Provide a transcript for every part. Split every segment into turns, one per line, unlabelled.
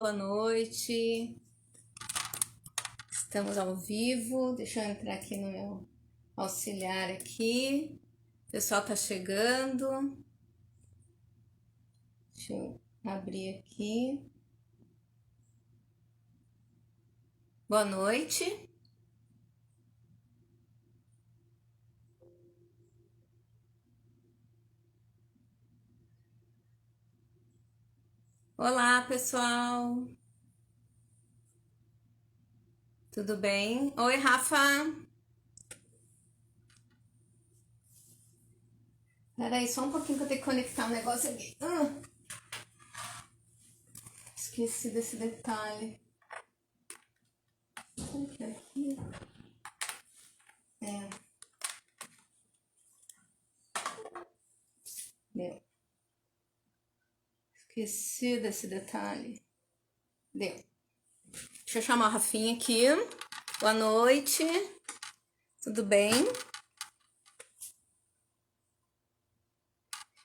Boa noite. Estamos ao vivo. Deixa eu entrar aqui no meu auxiliar aqui. O pessoal tá chegando. Deixa eu abrir aqui. Boa noite. Olá, pessoal. Tudo bem? Oi, Rafa. Peraí, só um pouquinho que eu tenho que conectar um negócio aqui. Esqueci desse detalhe. Aqui. Deu. Esqueci desse detalhe. Deu. Deixa eu chamar a Rafinha aqui. Boa noite. Tudo bem? Deixa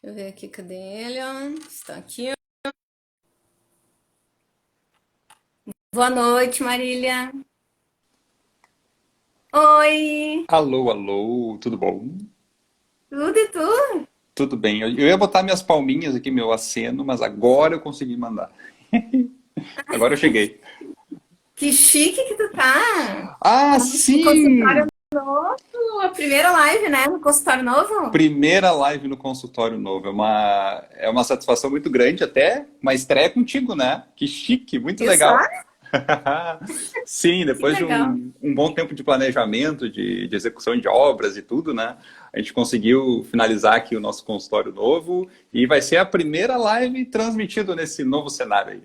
eu ver aqui, cadê ele? Está aqui. Boa noite, Marília. Oi!
Alô, alô, tudo bom?
Tudo e tu?
Tudo bem. Eu ia botar minhas palminhas aqui, meu aceno, mas agora eu consegui mandar. Agora eu cheguei.
Que chique que tu tá!
Ah,
No consultório
sim!
novo, a primeira live, né? No consultório novo?
Primeira live no consultório novo. É uma satisfação muito grande até, uma estreia contigo, né? Que chique, muito
Viu só?
legal. Sim,
Que
depois de
legal.
um bom tempo de planejamento, de execução de obras e tudo, né? A gente conseguiu finalizar aqui o nosso consultório novo e vai ser a primeira live transmitida nesse novo cenário aí.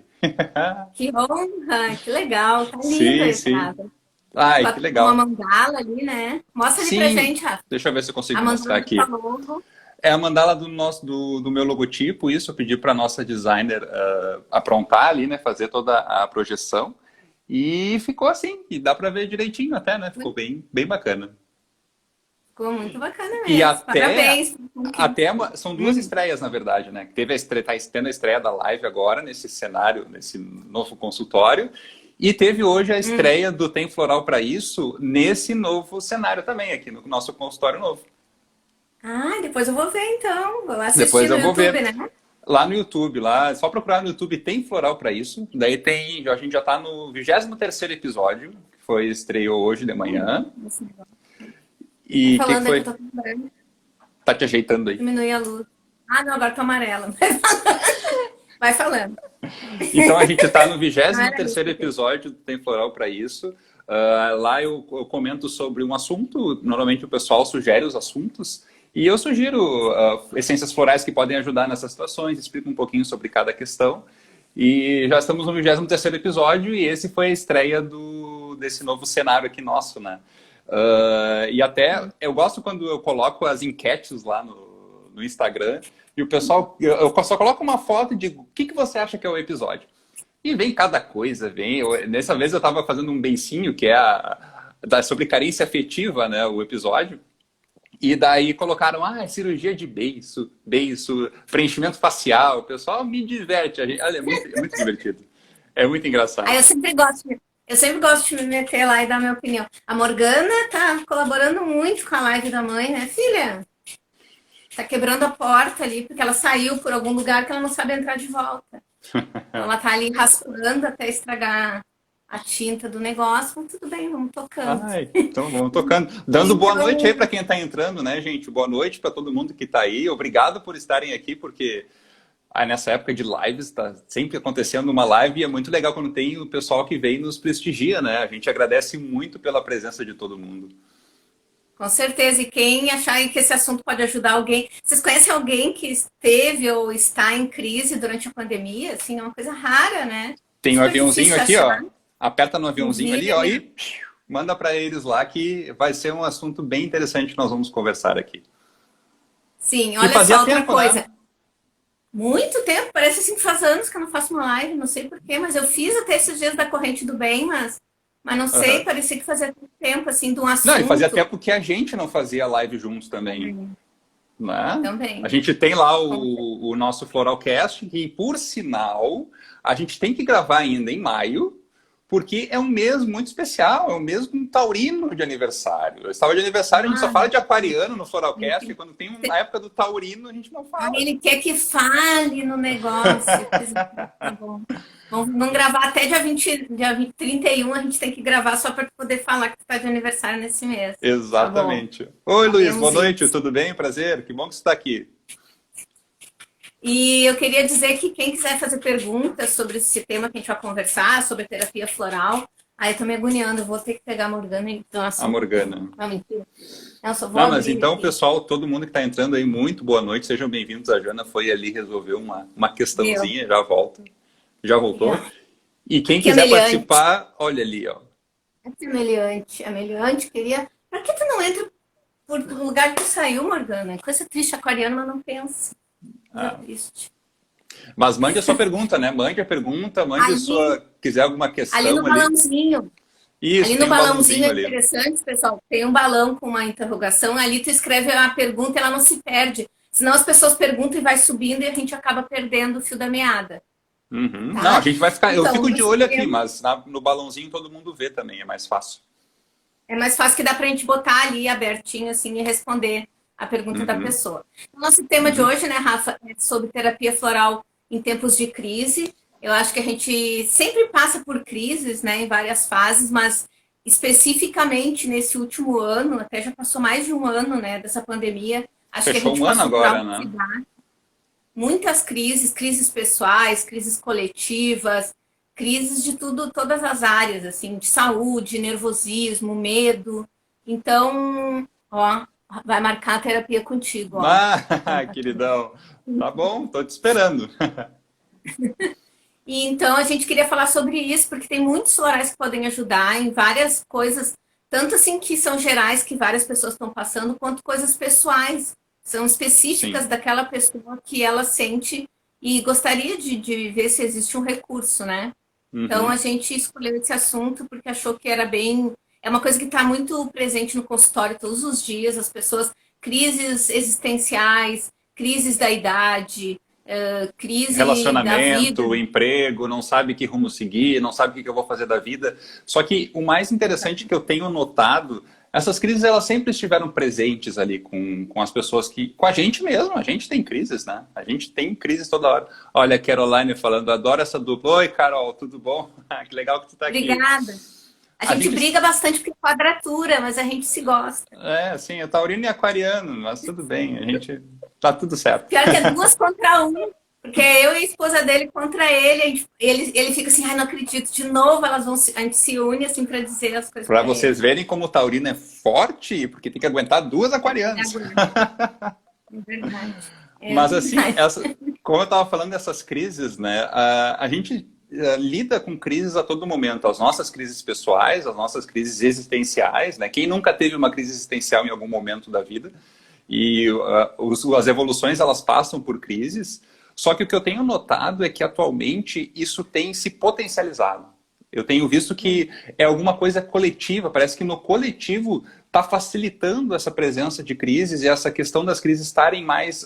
Que honra, que legal. Tá linda a
Sim, sim.
entrada.
Ai, que
Com uma
legal.
mandala ali, né? Mostra ali pra
Sim,
gente, Rafa.
deixa eu ver se eu
A
consigo mostrar
mandala do tua
aqui.
logo.
É a mandala do meu logotipo, isso eu pedi para nossa designer aprontar ali, né, fazer toda a projeção. E ficou assim, e dá para ver direitinho até, né? Ficou bem, bem bacana.
Ficou muito bacana
E
mesmo.
até,
Parabéns.
são duas
Hum,
estreias, na verdade, né? Teve a estreia, tá tendo a estreia da live agora, nesse cenário, nesse novo consultório. E teve hoje a
hum.
estreia do Tem Floral para Isso, nesse novo cenário também, aqui no nosso consultório novo.
Ah, depois eu vou ver então. Vou assistir
Depois
no
eu vou
YouTube,
ver.
né?
Lá no YouTube, lá, é só procurar no YouTube, tem floral para isso. Daí tem, a gente já tá no 23º episódio, que foi estreou hoje de manhã.
Esse negócio. Vai
E o que
falando aí que eu
foi?
tô com branco.
Tá te ajeitando aí.
Diminui a luz. Ah, não, agora tô amarela. Vai falando.
Então a gente tá no
Não
vigésimo
era isso
terceiro
que eu queria.
episódio do Tem Floral para isso. Lá eu comento sobre um assunto, normalmente o pessoal sugere os assuntos, e eu sugiro essências florais que podem ajudar nessas situações, explico um pouquinho sobre cada questão. E já estamos no 23º episódio e esse foi a estreia desse novo cenário aqui nosso, né? E até eu gosto quando eu coloco as enquetes lá no Instagram e o pessoal, eu só coloco uma foto e digo, o que você acha que é o episódio? E vem cada coisa, vem. Dessa vez eu estava fazendo um beicinho, que é sobre carência afetiva, né, o episódio. E daí colocaram, cirurgia de beiço, preenchimento facial. O pessoal me diverte. Olha, é muito divertido. É muito
Aí
engraçado.
eu sempre gosto de me meter lá e dar minha opinião. A Morgana tá colaborando muito com a live da mãe, né, filha? Tá quebrando a porta ali, porque ela saiu por algum lugar que ela não sabe entrar de volta. Então ela tá ali raspando até estragar a tinta do negócio, mas tudo bem, vamos tocando.
Ai, então vamos tocando. Dando boa noite aí
Então,
para quem está entrando, né, gente? Boa noite para todo mundo que está aí. Obrigado por estarem aqui, porque nessa época de lives está sempre acontecendo uma live e é muito legal quando tem o pessoal que vem e nos prestigia, né? A gente agradece muito pela presença de todo mundo.
com certeza, e quem achar aí que esse assunto pode ajudar alguém. Vocês conhecem alguém que esteve ou está em crise durante a pandemia? Assim, é uma coisa rara, né?
Tem um
Super
aviãozinho
difícil
aqui,
achar.
ó. Aperta no aviãozinho ali, ó,
Envia.
e manda para eles lá que vai ser um assunto bem interessante que nós vamos conversar aqui.
Sim,
E
olha
fazia
só outra
tempo, né?
coisa. Muito tempo, parece assim que faz anos que eu não faço uma live, não sei porquê, mas eu fiz até esses dias da corrente do bem, mas não sei,
Aham.
parecia que fazia tanto tempo assim de um
Não, e fazia
assunto.
tempo que a gente não fazia live juntos também, né? A
Também.
gente tem lá o nosso Floralcast, que por sinal, a gente tem que gravar ainda em maio, porque é um mês muito especial, é um mês com taurino de aniversário. Eu estava de aniversário, a gente só fala de aquariano no Floralcast, e quando tem a época do taurino, a gente não fala.
Ele quer que fale no negócio. Tá bom. Vamos gravar até dia 31, a gente tem que gravar só para poder falar que tu está de aniversário nesse mês.
Exatamente. Tá. Oi, Luiz, boa noite, tudo bem? Prazer, que bom que você está aqui.
E eu queria dizer que quem quiser fazer perguntas sobre esse tema que a gente vai conversar, sobre terapia floral, aí eu tô me agoniando, eu vou ter que pegar a Morgana. Então, assim,
a Morgana.
Não, mentira. Não, só vou
mas então, aqui. Pessoal, todo mundo que está entrando aí, muito boa noite, sejam bem-vindos. A Jana foi ali resolver uma questãozinha, já volta. Já voltou. E quem quiser participar, olha ali, ó.
Amelhante, queria... Por que tu não entra por lugar que tu saiu, Morgana? Coisa triste, aquariano, mas não pensa. Triste.
Mas mande a sua pergunta, né? Mande a pergunta, mande quiser alguma questão
ali. No balãozinho.
Isso,
ali no balãozinho é interessante, pessoal. Tem um balão com uma interrogação. Ali tu escreve a pergunta e ela não se perde. Senão as pessoas perguntam e vai subindo e a gente acaba perdendo o fio da meada.
Uhum. Tá? Não, a gente vai ficar... Então, eu fico de olho aqui, mas no balãozinho todo mundo vê também, é mais fácil.
É mais fácil que dá pra gente botar ali abertinho assim e responder a pergunta da pessoa. O nosso tema de hoje, né, Rafa, é sobre terapia floral em tempos de crise. Eu acho que a gente sempre passa por crises, né, em várias fases, mas especificamente nesse último ano, até já passou mais de um ano, né, dessa pandemia. Acho
Fechou
que a gente
passou agora, né?
Muitas crises pessoais, crises coletivas, crises de tudo, todas as áreas, assim, de saúde, nervosismo, medo. Então, ó, vai marcar a terapia contigo, ó.
Queridão. Tá bom, tô te esperando.
E então a gente queria falar sobre isso, porque tem muitos florais que podem ajudar em várias coisas, tanto assim que são gerais, que várias pessoas estão passando, quanto coisas pessoais, são específicas daquela pessoa que ela sente e gostaria de ver se existe um recurso, né? Então a gente escolheu esse assunto porque achou que era bem... É uma coisa que está muito presente no consultório todos os dias, as pessoas... Crises existenciais, crises da idade, crise
relacionamento,
da vida.
emprego, não sabe que rumo seguir, não sabe o que eu vou fazer da vida. Só que o mais interessante que eu tenho notado, essas crises elas sempre estiveram presentes ali com as pessoas que... Com a gente mesmo, a gente tem crises, né? A gente tem crises toda hora. Olha a Caroline falando, adoro essa dupla. Oi, Carol, tudo bom? Que legal que tu tá aqui.
Obrigada. A gente briga bastante por quadratura, mas a gente se gosta.
Sim, é taurino e aquariano, mas tudo bem, a gente... Tá tudo certo.
Pior que é 2 contra 1, porque eu e a esposa dele contra ele, ele fica assim, ai, não acredito, de novo a gente se une assim para dizer as coisas.
Para vocês verem como o taurino é forte, porque tem que aguentar 2 aquarianas.
É verdade.
Mas assim, como eu estava falando dessas crises, né, a gente lida com crises a todo momento, as nossas crises pessoais, as nossas crises existenciais, né? Quem nunca teve uma crise existencial em algum momento da vida? E as evoluções, elas passam por crises, só que o que eu tenho notado é que atualmente isso tem se potencializado. Eu tenho visto que é alguma coisa coletiva, parece que no coletivo está facilitando essa presença de crises e essa questão das crises estarem mais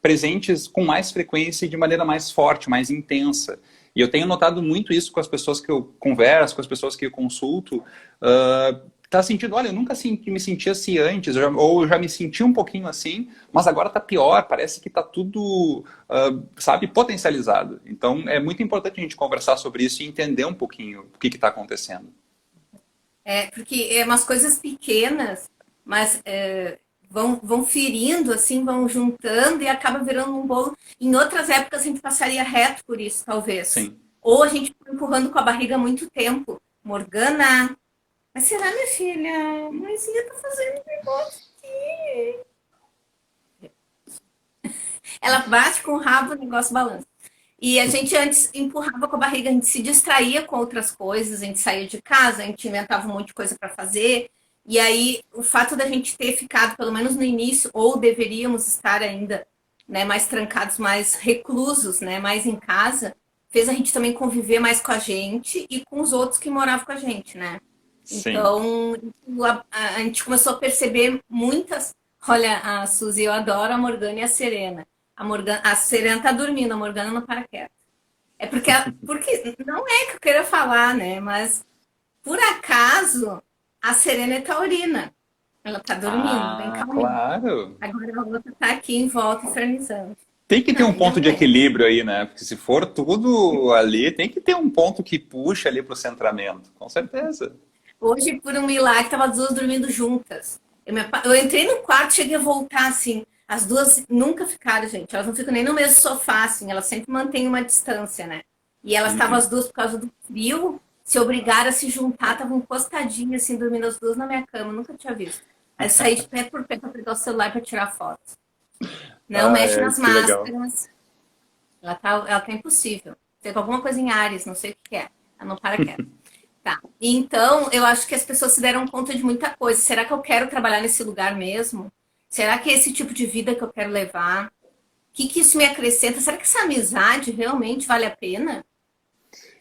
presentes com mais frequência e de maneira mais forte, mais intensa. E eu tenho notado muito isso com as pessoas que eu converso, com as pessoas que eu consulto, tá sentindo, olha, eu nunca me senti assim antes, ou eu já me senti um pouquinho assim, mas agora tá pior, parece que tá tudo, sabe, potencializado. Então, é muito importante a gente conversar sobre isso e entender um pouquinho o que está acontecendo.
Porque é umas coisas pequenas, mas vão ferindo, assim, vão juntando e acaba virando um bolo. Em outras épocas a gente passaria reto por isso, talvez.
Sim.
Ou a gente foi empurrando com a barriga há muito tempo. Morgana... Mas será, minha filha? A mãezinha tá fazendo um negócio aqui. Ela bate com o rabo, o negócio balança. E a gente antes empurrava com a barriga, a gente se distraía com outras coisas, a gente saía de casa, a gente inventava um monte de coisa para fazer. E aí, o fato da gente ter ficado, pelo menos no início, ou deveríamos estar ainda, né, mais trancados, mais reclusos, né, mais em casa, fez a gente também conviver mais com a gente e com os outros que moravam com a gente, né?
Sim.
Então, a gente começou a perceber muitas... Olha, a Suzy, eu adoro a Morgana e a Serena. A Serena tá dormindo, a Morgana não para quieta. É porque não é que eu queira falar, né? Mas por acaso a Serena é taurina. Ela tá dormindo, bem
Ah,
calminha.
claro.
Agora a outra tá aqui em volta infernizando.
Tem que ter um
Aí
ponto
não
de
é.
equilíbrio aí, né? Porque se for tudo ali, tem que ter um ponto que puxa ali pro centramento, com certeza.
Hoje, por um milagre, estavam as duas dormindo juntas. Eu entrei no quarto, cheguei a voltar assim. As duas nunca ficaram, gente. Elas não ficam nem no mesmo sofá, assim. Elas sempre mantêm uma distância, né? E elas estavam
Uhum.
as duas por causa do frio, se obrigaram a se juntar, estavam encostadinhas, assim, dormindo as duas na minha cama. Nunca tinha visto. Aí eu saí de pé por pé para pegar o celular para tirar foto. Não
Ai,
mexe
ai,
nas
que legal.
máscaras. Ela tá impossível. Tem alguma coisa em Ares, não sei o que é. Ela não para quieta. Tá. Então, eu acho que as pessoas se deram conta de muita coisa. Será que eu quero trabalhar nesse lugar mesmo? Será que é esse tipo de vida que eu quero levar? O que isso me acrescenta? Será que essa amizade realmente vale a pena?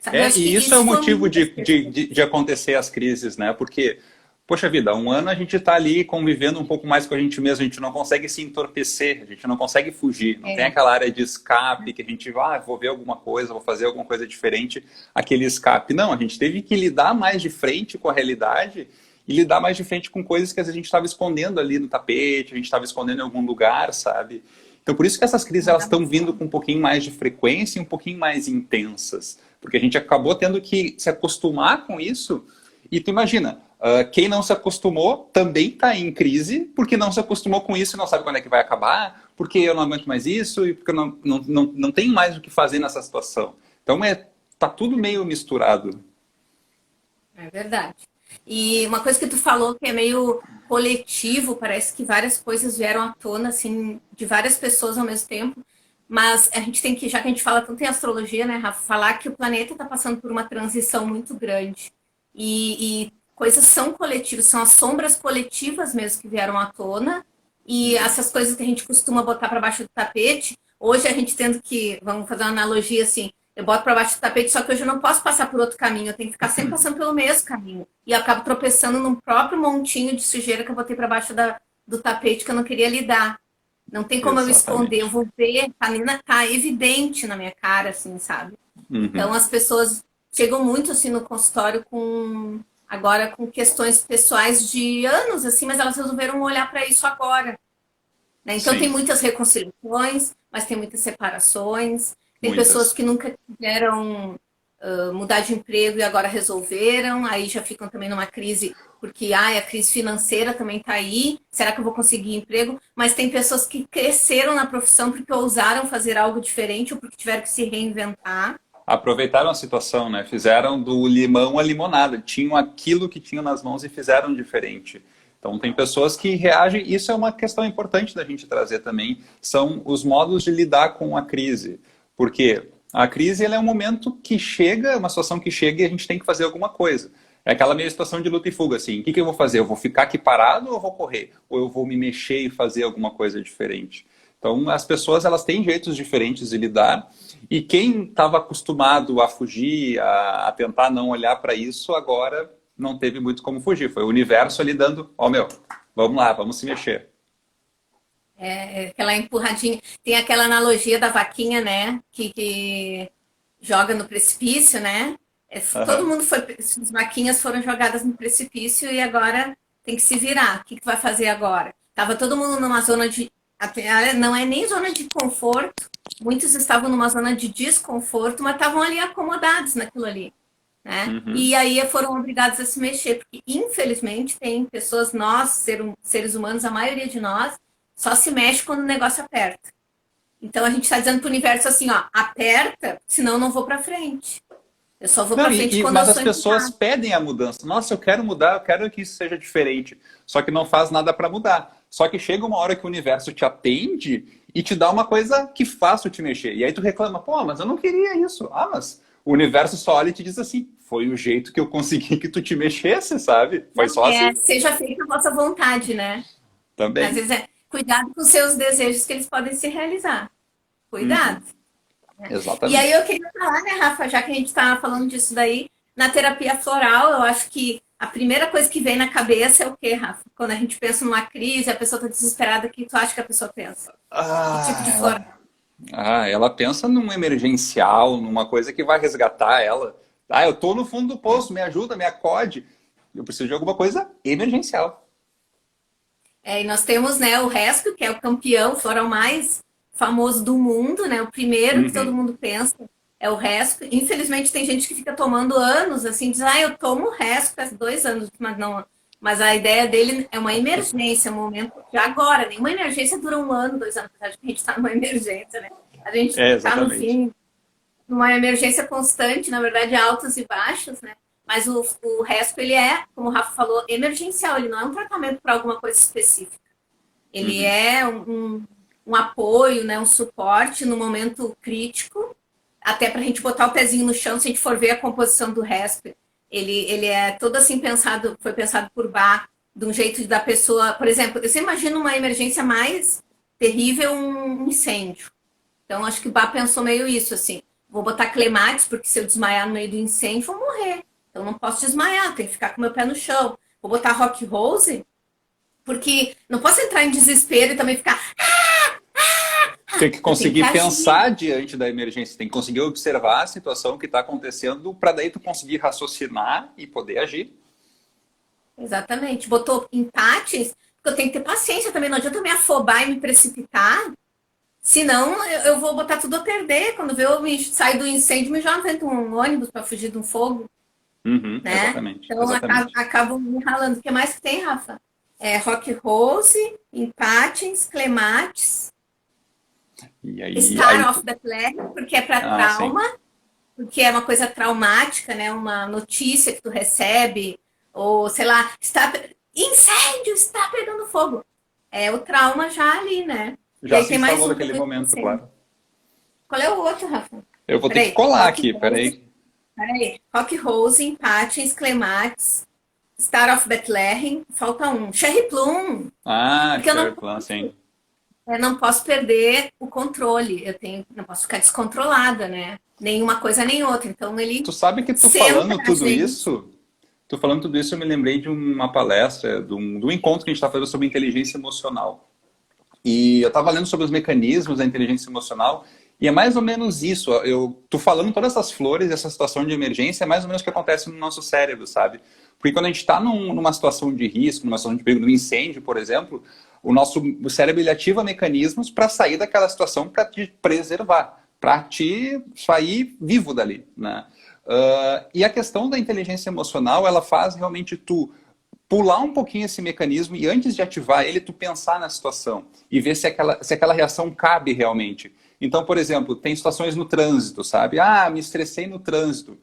Sabe, eu
É,
acho que
e isso é o
isso foi
motivo
muitas questões.
de acontecer as crises, né? Porque, poxa vida, um ano a gente está ali convivendo um pouco mais com a gente mesmo, a gente não consegue se entorpecer, a gente não consegue fugir, não tem
É,
aquela área de escape que a gente vai, vou ver alguma coisa, vou fazer alguma coisa diferente, aquele escape. Não, a gente teve que lidar mais de frente com a realidade e lidar mais de frente com coisas que às vezes a gente estava escondendo ali no tapete, a gente estava escondendo em algum lugar, sabe? Então, por isso que essas crises elas estão vindo com um pouquinho mais de frequência e um pouquinho mais intensas. Porque a gente acabou tendo que se acostumar com isso. E tu imagina, quem não se acostumou também está em crise, porque não se acostumou com isso e não sabe quando é que vai acabar, porque eu não aguento mais isso e porque eu não tenho mais o que fazer nessa situação. Então, tá tudo meio misturado.
é verdade. E uma coisa que tu falou que é meio coletivo, parece que várias coisas vieram à tona, assim, de várias pessoas ao mesmo tempo. Mas a gente tem que, já que a gente fala tanto em astrologia, né, Rafa, falar que o planeta está passando por uma transição muito grande. E coisas são coletivas, são as sombras coletivas mesmo que vieram à tona. E essas coisas que a gente costuma botar para baixo do tapete, hoje a gente tendo que, vamos fazer uma analogia assim, eu boto para baixo do tapete, só que hoje eu não posso passar por outro caminho, eu tenho que ficar sempre passando pelo mesmo caminho. E eu acabo tropeçando num próprio montinho de sujeira que eu botei para baixo do tapete que eu não queria lidar. Não tem como eu esconder, eu
Exatamente.
vou ver, tá evidente na minha cara, assim, sabe? Então
Uhum.
as pessoas chegam muito assim no consultório com agora com questões pessoais de anos, assim, mas elas resolveram olhar para isso agora. Né? Então tem
Sim,
muitas reconciliações, mas tem muitas separações. Tem pessoas
muitas.
que nunca quiseram mudar de emprego e agora resolveram, aí já ficam também numa crise, porque a crise financeira também está aí. Será que eu vou conseguir emprego? Mas tem pessoas que cresceram na profissão porque ousaram fazer algo diferente ou porque tiveram que se reinventar.
Aproveitaram a situação, né? Fizeram do limão a limonada. Tinham aquilo que tinham nas mãos e fizeram diferente. Então, tem pessoas que reagem. Isso é uma questão importante da gente trazer também. São os modos de lidar com a crise. Porque a crise ela é um momento que chega, uma situação que chega e a gente tem que fazer alguma coisa. É aquela meio situação de luta e fuga, assim. O que eu vou fazer? Eu vou ficar aqui parado ou eu vou correr? Ou eu vou me mexer e fazer alguma coisa diferente? Então, as pessoas elas têm jeitos diferentes de lidar e quem estava acostumado a fugir, a tentar não olhar para isso, agora não teve muito como fugir. Foi o universo ali dando, ó, meu, vamos lá, vamos se mexer.
Aquela empurradinha. Tem aquela analogia da vaquinha, né? Que joga no precipício, né? Todo
Aham.
mundo foi. As vaquinhas foram jogadas no precipício e agora tem que se virar. O que vai fazer agora? Tava todo mundo numa zona de. Não é nem zona de conforto. Muitos estavam numa zona de desconforto, mas estavam ali acomodados naquilo ali. Né?
Uhum.
E aí foram obrigados a se mexer, porque infelizmente tem pessoas, nós, seres humanos, a maioria de nós, só se mexe quando o negócio aperta. Então a gente está dizendo para o universo assim, ó, aperta, senão eu não vou para frente. Eu só vou
Não,
para frente quando eu
mas as
sou
pessoas
empurrada.
pedem a mudança. Nossa, eu quero mudar, eu quero que isso seja diferente. Só que não faz nada para mudar. Só que chega uma hora que o universo te atende e te dá uma coisa que faça te mexer. E aí tu reclama, pô, mas eu não queria isso. Ah, mas o universo só olha e te diz assim, foi o jeito que eu consegui que tu te mexesse, sabe? Foi
Não,
só assim
seja feita a vossa vontade, né? Às
também.
vezes cuidado com os seus desejos que eles podem se realizar. Cuidado.
Uhum,
E aí
exatamente.
eu queria falar, né, Rafa, já que a gente está falando disso daí, na terapia floral, eu acho que a primeira coisa que vem na cabeça é o quê, Rafa? Quando a gente pensa numa crise, a pessoa está desesperada, o que tu acha que a pessoa pensa? Que tipo de
Ah,
flor?
Ah, ela pensa num emergencial, numa coisa que vai resgatar ela. Ah, eu tô no fundo do poço, me ajuda, me acode. Eu preciso de alguma coisa emergencial.
E nós temos, né, o Rescue, que é o campeão, floral mais famoso do mundo, né? O primeiro que todo
Uhum.
mundo pensa é o Rescue. Infelizmente tem gente que fica tomando anos, assim, diz, eu tomo o Rescue faz 2 anos, mas não. Mas a ideia dele é uma emergência, um momento de agora. Nenhuma emergência dura 1 ano, 2 anos, apesar de que a gente está numa emergência, né? A gente
É,
está no
exatamente.
fim numa emergência constante, na verdade, altos e baixos, né? Mas o Rescue, ele é, como o Rafa falou, emergencial. Ele não é um tratamento para alguma coisa específica. Ele
Uhum.
é um apoio, né, um suporte no momento crítico, até para a gente botar o pezinho no chão, se a gente for ver a composição do Resp, ele é todo assim pensado, foi pensado por Bach, de um jeito da pessoa, por exemplo, você imagina uma emergência mais terrível, um incêndio. Então, acho que o Bach pensou meio isso, assim, vou botar clematis, porque se eu desmaiar no meio do incêndio, vou morrer. Então, não posso desmaiar, tenho que ficar com meu pé no chão. Vou botar rock rose, porque não posso entrar em desespero e também ficar.
Tem que
Eu tenho que
conseguir
agir.
pensar diante da emergência, tem que conseguir observar a situação que está acontecendo para daí tu conseguir raciocinar e poder agir.
Exatamente. Botou empates, porque eu tenho que ter paciência também. Não adianta eu me afobar e me precipitar, senão eu vou botar tudo a perder. Quando vê eu me saio do incêndio, me jogo dentro de um ônibus para fugir de um fogo,
Uhum,
né?
exatamente,
Então
exatamente.
acabo me ralando. O que mais que tem, Rafa? Rock Rose, empates, clematis,
E aí,
Star of the Plague, porque é para
ah, sim.
trauma, porque é uma coisa traumática, né? Uma notícia que tu recebe, ou sei lá, incêndio, está pegando fogo. É o trauma já ali, né? E
Já
aí
se
tem mais
instalou
um que eu
naquele
tô
momento,
esquecendo.
claro.
Qual é o outro, Rafa?
Eu vou ter que
Peraí,
colar
Rock
aqui,
Rose,
peraí.
peraí. Rock Rose, Empatins, Clematis, Star of Bethlehem, falta um. Cherry Plum,
Ah,
porque eu
Sherry Plan, sim.
não posso perder o controle, não posso ficar descontrolada, né? Nenhuma coisa nem outra. Então ele
Tu sabe que
centra a gente.
tu falando tudo isso, eu me lembrei de uma palestra, de um encontro que a gente está fazendo sobre inteligência emocional. E eu estava lendo sobre os mecanismos da inteligência emocional, e é mais ou menos isso. Eu tô falando todas essas flores, essa situação de emergência, é mais ou menos o que acontece no nosso cérebro, sabe? Porque quando a gente está numa situação de risco, numa situação de perigo, num incêndio, por exemplo, o cérebro ele ativa mecanismos para sair daquela situação, para te preservar, para te sair vivo dali, né? E a questão da inteligência emocional, ela faz realmente tu pular um pouquinho esse mecanismo e antes de ativar ele, tu pensar na situação e ver se aquela reação cabe realmente. Então, por exemplo, tem situações no trânsito, sabe? Ah, me estressei no trânsito.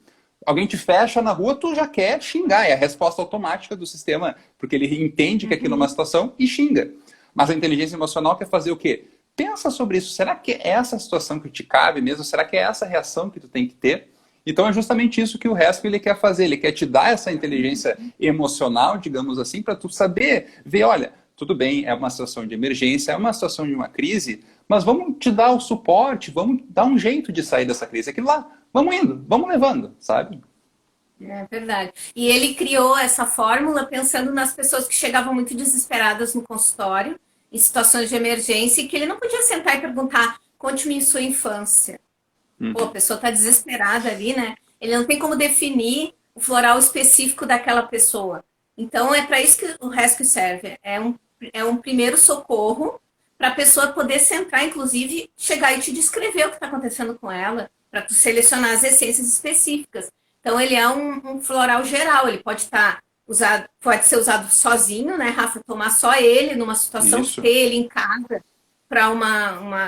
Alguém te fecha na rua, tu já quer xingar. É a resposta automática do sistema, porque ele entende que aquilo é uma
Uhum.
situação e xinga. Mas a inteligência emocional quer fazer o quê? Pensa sobre isso. Será que é essa situação que te cabe mesmo? Será que é essa reação que tu tem que ter? Então é justamente isso que o Rescue ele quer fazer. Ele quer te dar essa inteligência emocional, digamos assim, para tu saber ver, olha, tudo bem, é uma situação de emergência, é uma situação de uma crise, mas vamos te dar o suporte, vamos dar um jeito de sair dessa crise. Aquilo lá, vamos indo, vamos levando, sabe?
É verdade. E ele criou essa fórmula pensando nas pessoas que chegavam muito desesperadas no consultório, em situações de emergência, e que ele não podia sentar e perguntar: conte-me sua infância. Pô, a
Uhum.
pessoa está desesperada ali, né? Ele não tem como definir o floral específico daquela pessoa. Então, é para isso que o Rescue serve. É um primeiro socorro para a pessoa poder sentar, inclusive, chegar e te descrever o que está acontecendo com ela, para tu selecionar as essências específicas. Então, ele é um floral geral. Ele pode estar usado, pode ser usado sozinho, né, Rafa? Tomar só ele numa situação, ter
Isso.
ele em casa para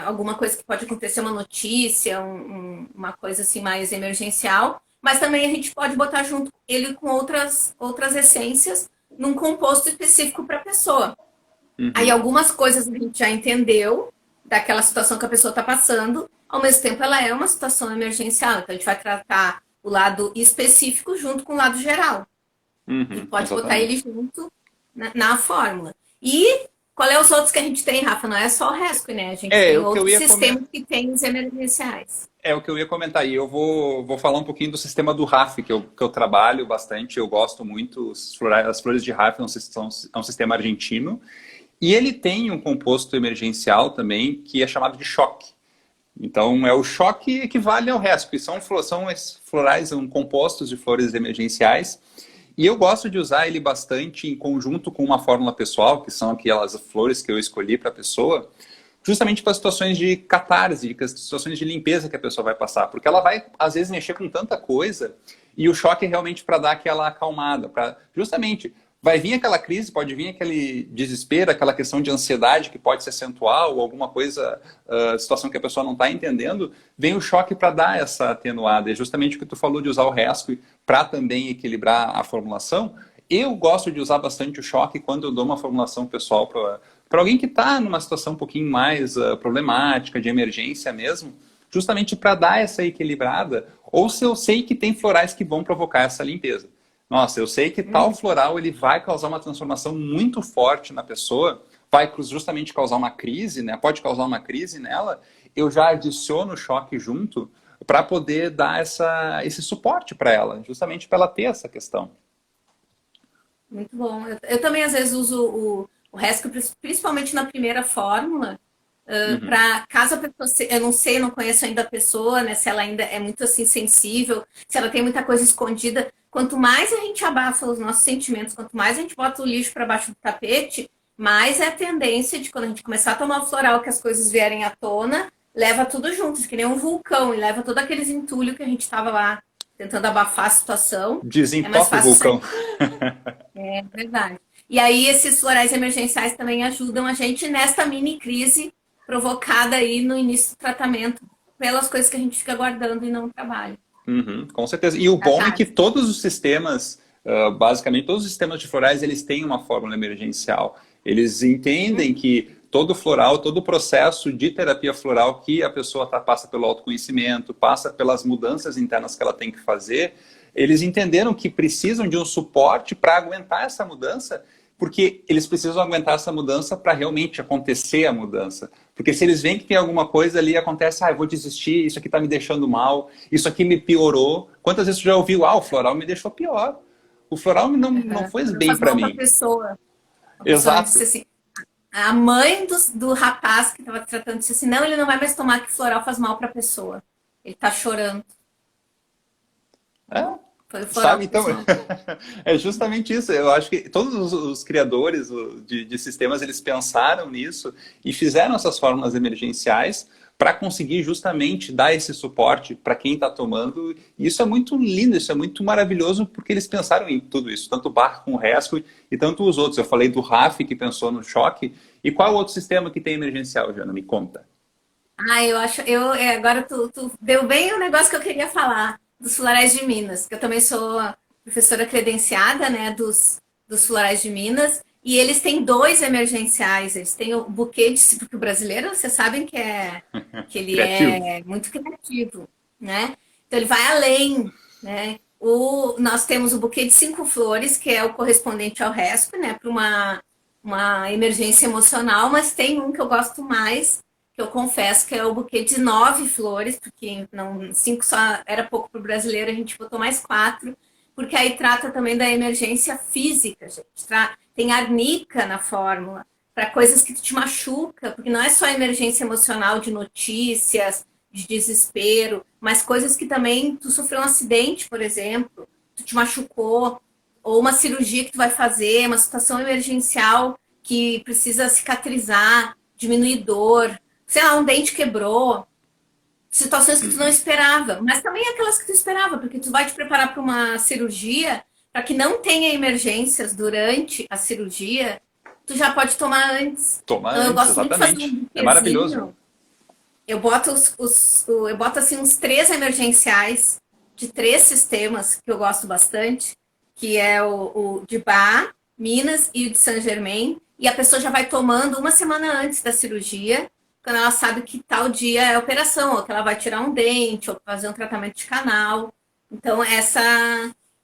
alguma coisa que pode acontecer, uma notícia, uma coisa assim mais emergencial, mas também a gente pode botar junto ele com outras essências num composto específico para a pessoa. Aí
Uhum.
algumas coisas a gente já entendeu daquela situação que a pessoa está passando, ao mesmo tempo ela é uma situação emergencial, então a gente vai tratar o lado específico junto com o lado geral e
Uhum.
pode botar ele
Exatamente.
junto na fórmula. E qual é os outros que a gente tem, Rafa? Não é só o Rescue, né? A gente
É,
tem
o que eu
outros
ia
sistemas que têm os emergenciais.
É o que eu ia comentar. E eu vou falar um pouquinho do sistema do RAF, que eu trabalho bastante, eu gosto muito. As flores de RAF é um sistema argentino. E ele tem um composto emergencial também, que é chamado de choque. Então, é o choque equivale ao resto, que são esses florais, são compostos de flores emergenciais. E eu gosto de usar ele bastante em conjunto com uma fórmula pessoal, que são aquelas flores que eu escolhi para a pessoa, justamente para situações de catarse, situações de limpeza que a pessoa vai passar. Porque ela vai, às vezes, mexer com tanta coisa, e o choque é realmente para dar aquela acalmada, para justamente vai vir aquela crise, pode vir aquele desespero, aquela questão de ansiedade que pode se acentuar ou alguma coisa, situação que a pessoa não está entendendo, vem o choque para dar essa atenuada. É justamente o que tu falou de usar o rescue para também equilibrar a formulação. Eu gosto de usar bastante o choque quando eu dou uma formulação pessoal para alguém que está numa situação um pouquinho mais problemática, de emergência mesmo, justamente para dar essa equilibrada, ou se eu sei que tem florais que vão provocar essa limpeza. Nossa, eu sei que tal floral ele vai causar uma transformação muito forte na pessoa, vai justamente causar uma crise, né? Pode causar uma crise nela. Eu já adiciono o choque junto para poder dar esse suporte para ela, justamente para ela ter essa questão.
Muito bom. Eu também, às vezes, uso o Rescue, principalmente na primeira fórmula,
Uhum.
para caso a pessoa, eu não sei, eu não conheço ainda a pessoa, né? Se ela ainda é muito assim sensível, se ela tem muita coisa escondida. Quanto mais a gente abafa os nossos sentimentos, quanto mais a gente bota o lixo para baixo do tapete, mais é a tendência de quando a gente começar a tomar o floral, que as coisas vierem à tona, leva tudo junto, que nem um vulcão, e leva todos aqueles entulhos que a gente estava lá tentando abafar a situação. É mais
Desentope o
fácil
vulcão.
sair. É verdade. E aí esses florais emergenciais também ajudam a gente nesta mini crise provocada aí no início do tratamento pelas coisas que a gente fica guardando e não trabalha.
Uhum, com certeza. E o bom é que
Catarse.
todos os sistemas, basicamente todos os sistemas de florais, eles têm uma fórmula emergencial. Eles entendem que todo floral, todo o processo de terapia floral que a pessoa passa pelo autoconhecimento, passa pelas mudanças internas que ela tem que fazer, eles entenderam que precisam de um suporte para aguentar essa mudança, porque eles precisam aguentar essa mudança para realmente acontecer a mudança. Porque se eles veem que tem alguma coisa ali, acontece, eu vou desistir, isso aqui está me deixando mal, isso aqui me piorou. Quantas vezes você já ouviu, o floral me deixou pior. O floral não fez
Não
bem
faz
para
mal para a
mim.
pessoa. A pessoa me disse
Exato.
assim, a mãe do rapaz que estava tratando disse assim, não, ele não vai mais tomar que floral faz mal para a pessoa. Ele está chorando.
É,
Foi o floral
sabe,
que
então,
fez mal.
é justamente isso. Eu acho que todos os criadores de sistemas, eles pensaram nisso e fizeram essas fórmulas emergenciais para conseguir justamente dar esse suporte para quem está tomando. E isso é muito lindo, isso é muito maravilhoso, porque eles pensaram em tudo isso, tanto o Bach com o Rescue e tanto os outros. Eu falei do RAF, que pensou no choque. E qual outro sistema que tem emergencial, Jana? Me conta.
Ah, eu acho. Agora tu deu bem o negócio que eu queria falar, dos florais de Minas, que eu também sou professora credenciada, né, dos florais de Minas, e eles têm dois emergenciais. Eles têm o buquê de. Porque o brasileiro, vocês sabem que ele
Criativo.
é muito criativo, né? Então ele vai além, né? Nós temos o buquê de 5 flores, que é o correspondente ao RESP, né, para uma emergência emocional, mas tem um que eu gosto mais que eu confesso que é o buquê de 9 flores, porque não, 5 só era pouco para o brasileiro, a gente botou mais 4, porque aí trata também da emergência física, gente. Tem arnica na fórmula, para coisas que te machuca, porque não é só emergência emocional de notícias, de desespero, mas coisas que também tu sofreu um acidente, por exemplo, tu te machucou, ou uma cirurgia que tu vai fazer, uma situação emergencial que precisa cicatrizar, diminuir dor, sei lá, um dente quebrou, situações que tu não
Uhum.
esperava, mas também aquelas que tu esperava, porque tu vai te preparar para uma cirurgia, para que não tenha emergências durante a cirurgia, tu já pode tomar antes.
Toma
Então eu
antes,
gosto muito de fazer um
exatamente. É maravilhoso.
buquezinho, eu boto eu boto assim uns 3 emergenciais de 3 sistemas que eu gosto bastante, que é o de Bar, Minas e o de Saint Germain, e a pessoa já vai tomando uma semana antes da cirurgia, quando ela sabe que tal dia é a operação, ou que ela vai tirar um dente, ou fazer um tratamento de canal. Então, essa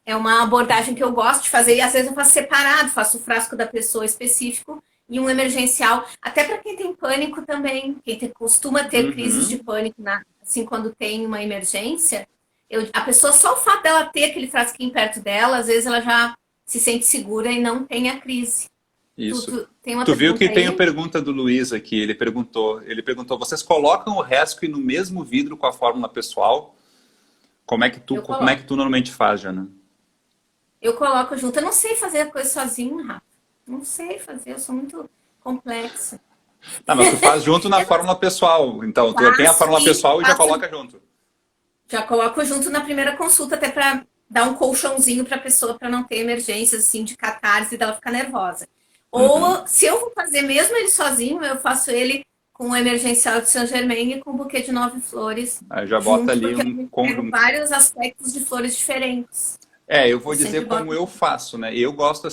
é uma abordagem que eu gosto de fazer, e às vezes eu faço separado, faço o frasco da pessoa específico e um emergencial, até para quem tem pânico também, costuma ter crises de
Uhum.
pânico, assim, quando tem uma emergência, a pessoa, só o fato dela ter aquele frasquinho perto dela, às vezes ela já se sente segura e não tem a crise.
Isso.
Tem uma
Tu viu
pergunta
que tem a
aí?
pergunta do Luiz aqui, ele perguntou, vocês colocam o Rescue no mesmo vidro com a fórmula pessoal?
Eu
Como é que
coloco.
tu normalmente faz, Jana?
Eu coloco junto. Eu não sei fazer a coisa sozinho, Rafa. Não sei fazer, eu sou muito complexa.
Ah, mas tu faz junto na
Eu não
fórmula pessoal. Então, tu tem a
faço
fórmula
e
pessoal e já
faço,
coloca junto.
já coloco junto na primeira consulta, até para dar um colchãozinho para a pessoa, para não ter emergências assim de catarse e dela ficar nervosa.
Uhum.
Ou se eu vou fazer mesmo ele sozinho, eu faço ele com o emergencial de Saint Germain e com o buquê de 9 flores
Aí já bota
junto,
ali
porque
um
eu pego
conjunto.
vários aspectos de flores diferentes.
Eu
Eu
vou
sempre
dizer como
boto.
eu faço, né? Eu gosto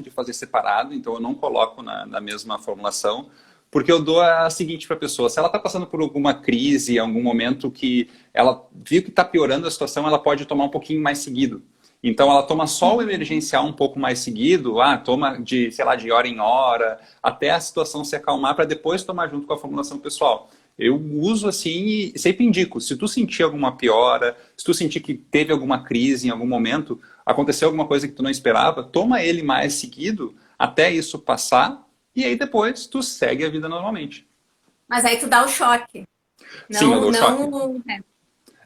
de fazer separado, então eu não coloco na mesma formulação, porque eu dou a seguinte para a pessoa: se ela está passando por alguma crise, em algum momento que ela viu que está piorando a situação, ela pode tomar um pouquinho mais seguido. Então ela toma só o emergencial um pouco mais seguido, toma de, sei lá, de hora em hora, até a situação se acalmar para depois tomar junto com a formulação pessoal. Eu uso assim e sempre indico. Se tu sentir alguma piora, se tu sentir que teve alguma crise em algum momento, aconteceu alguma coisa que tu não esperava, toma ele mais seguido até isso passar e aí depois tu segue a vida normalmente.
Mas aí tu dá o choque.
Sim, eu
Não,
dou choque.
não.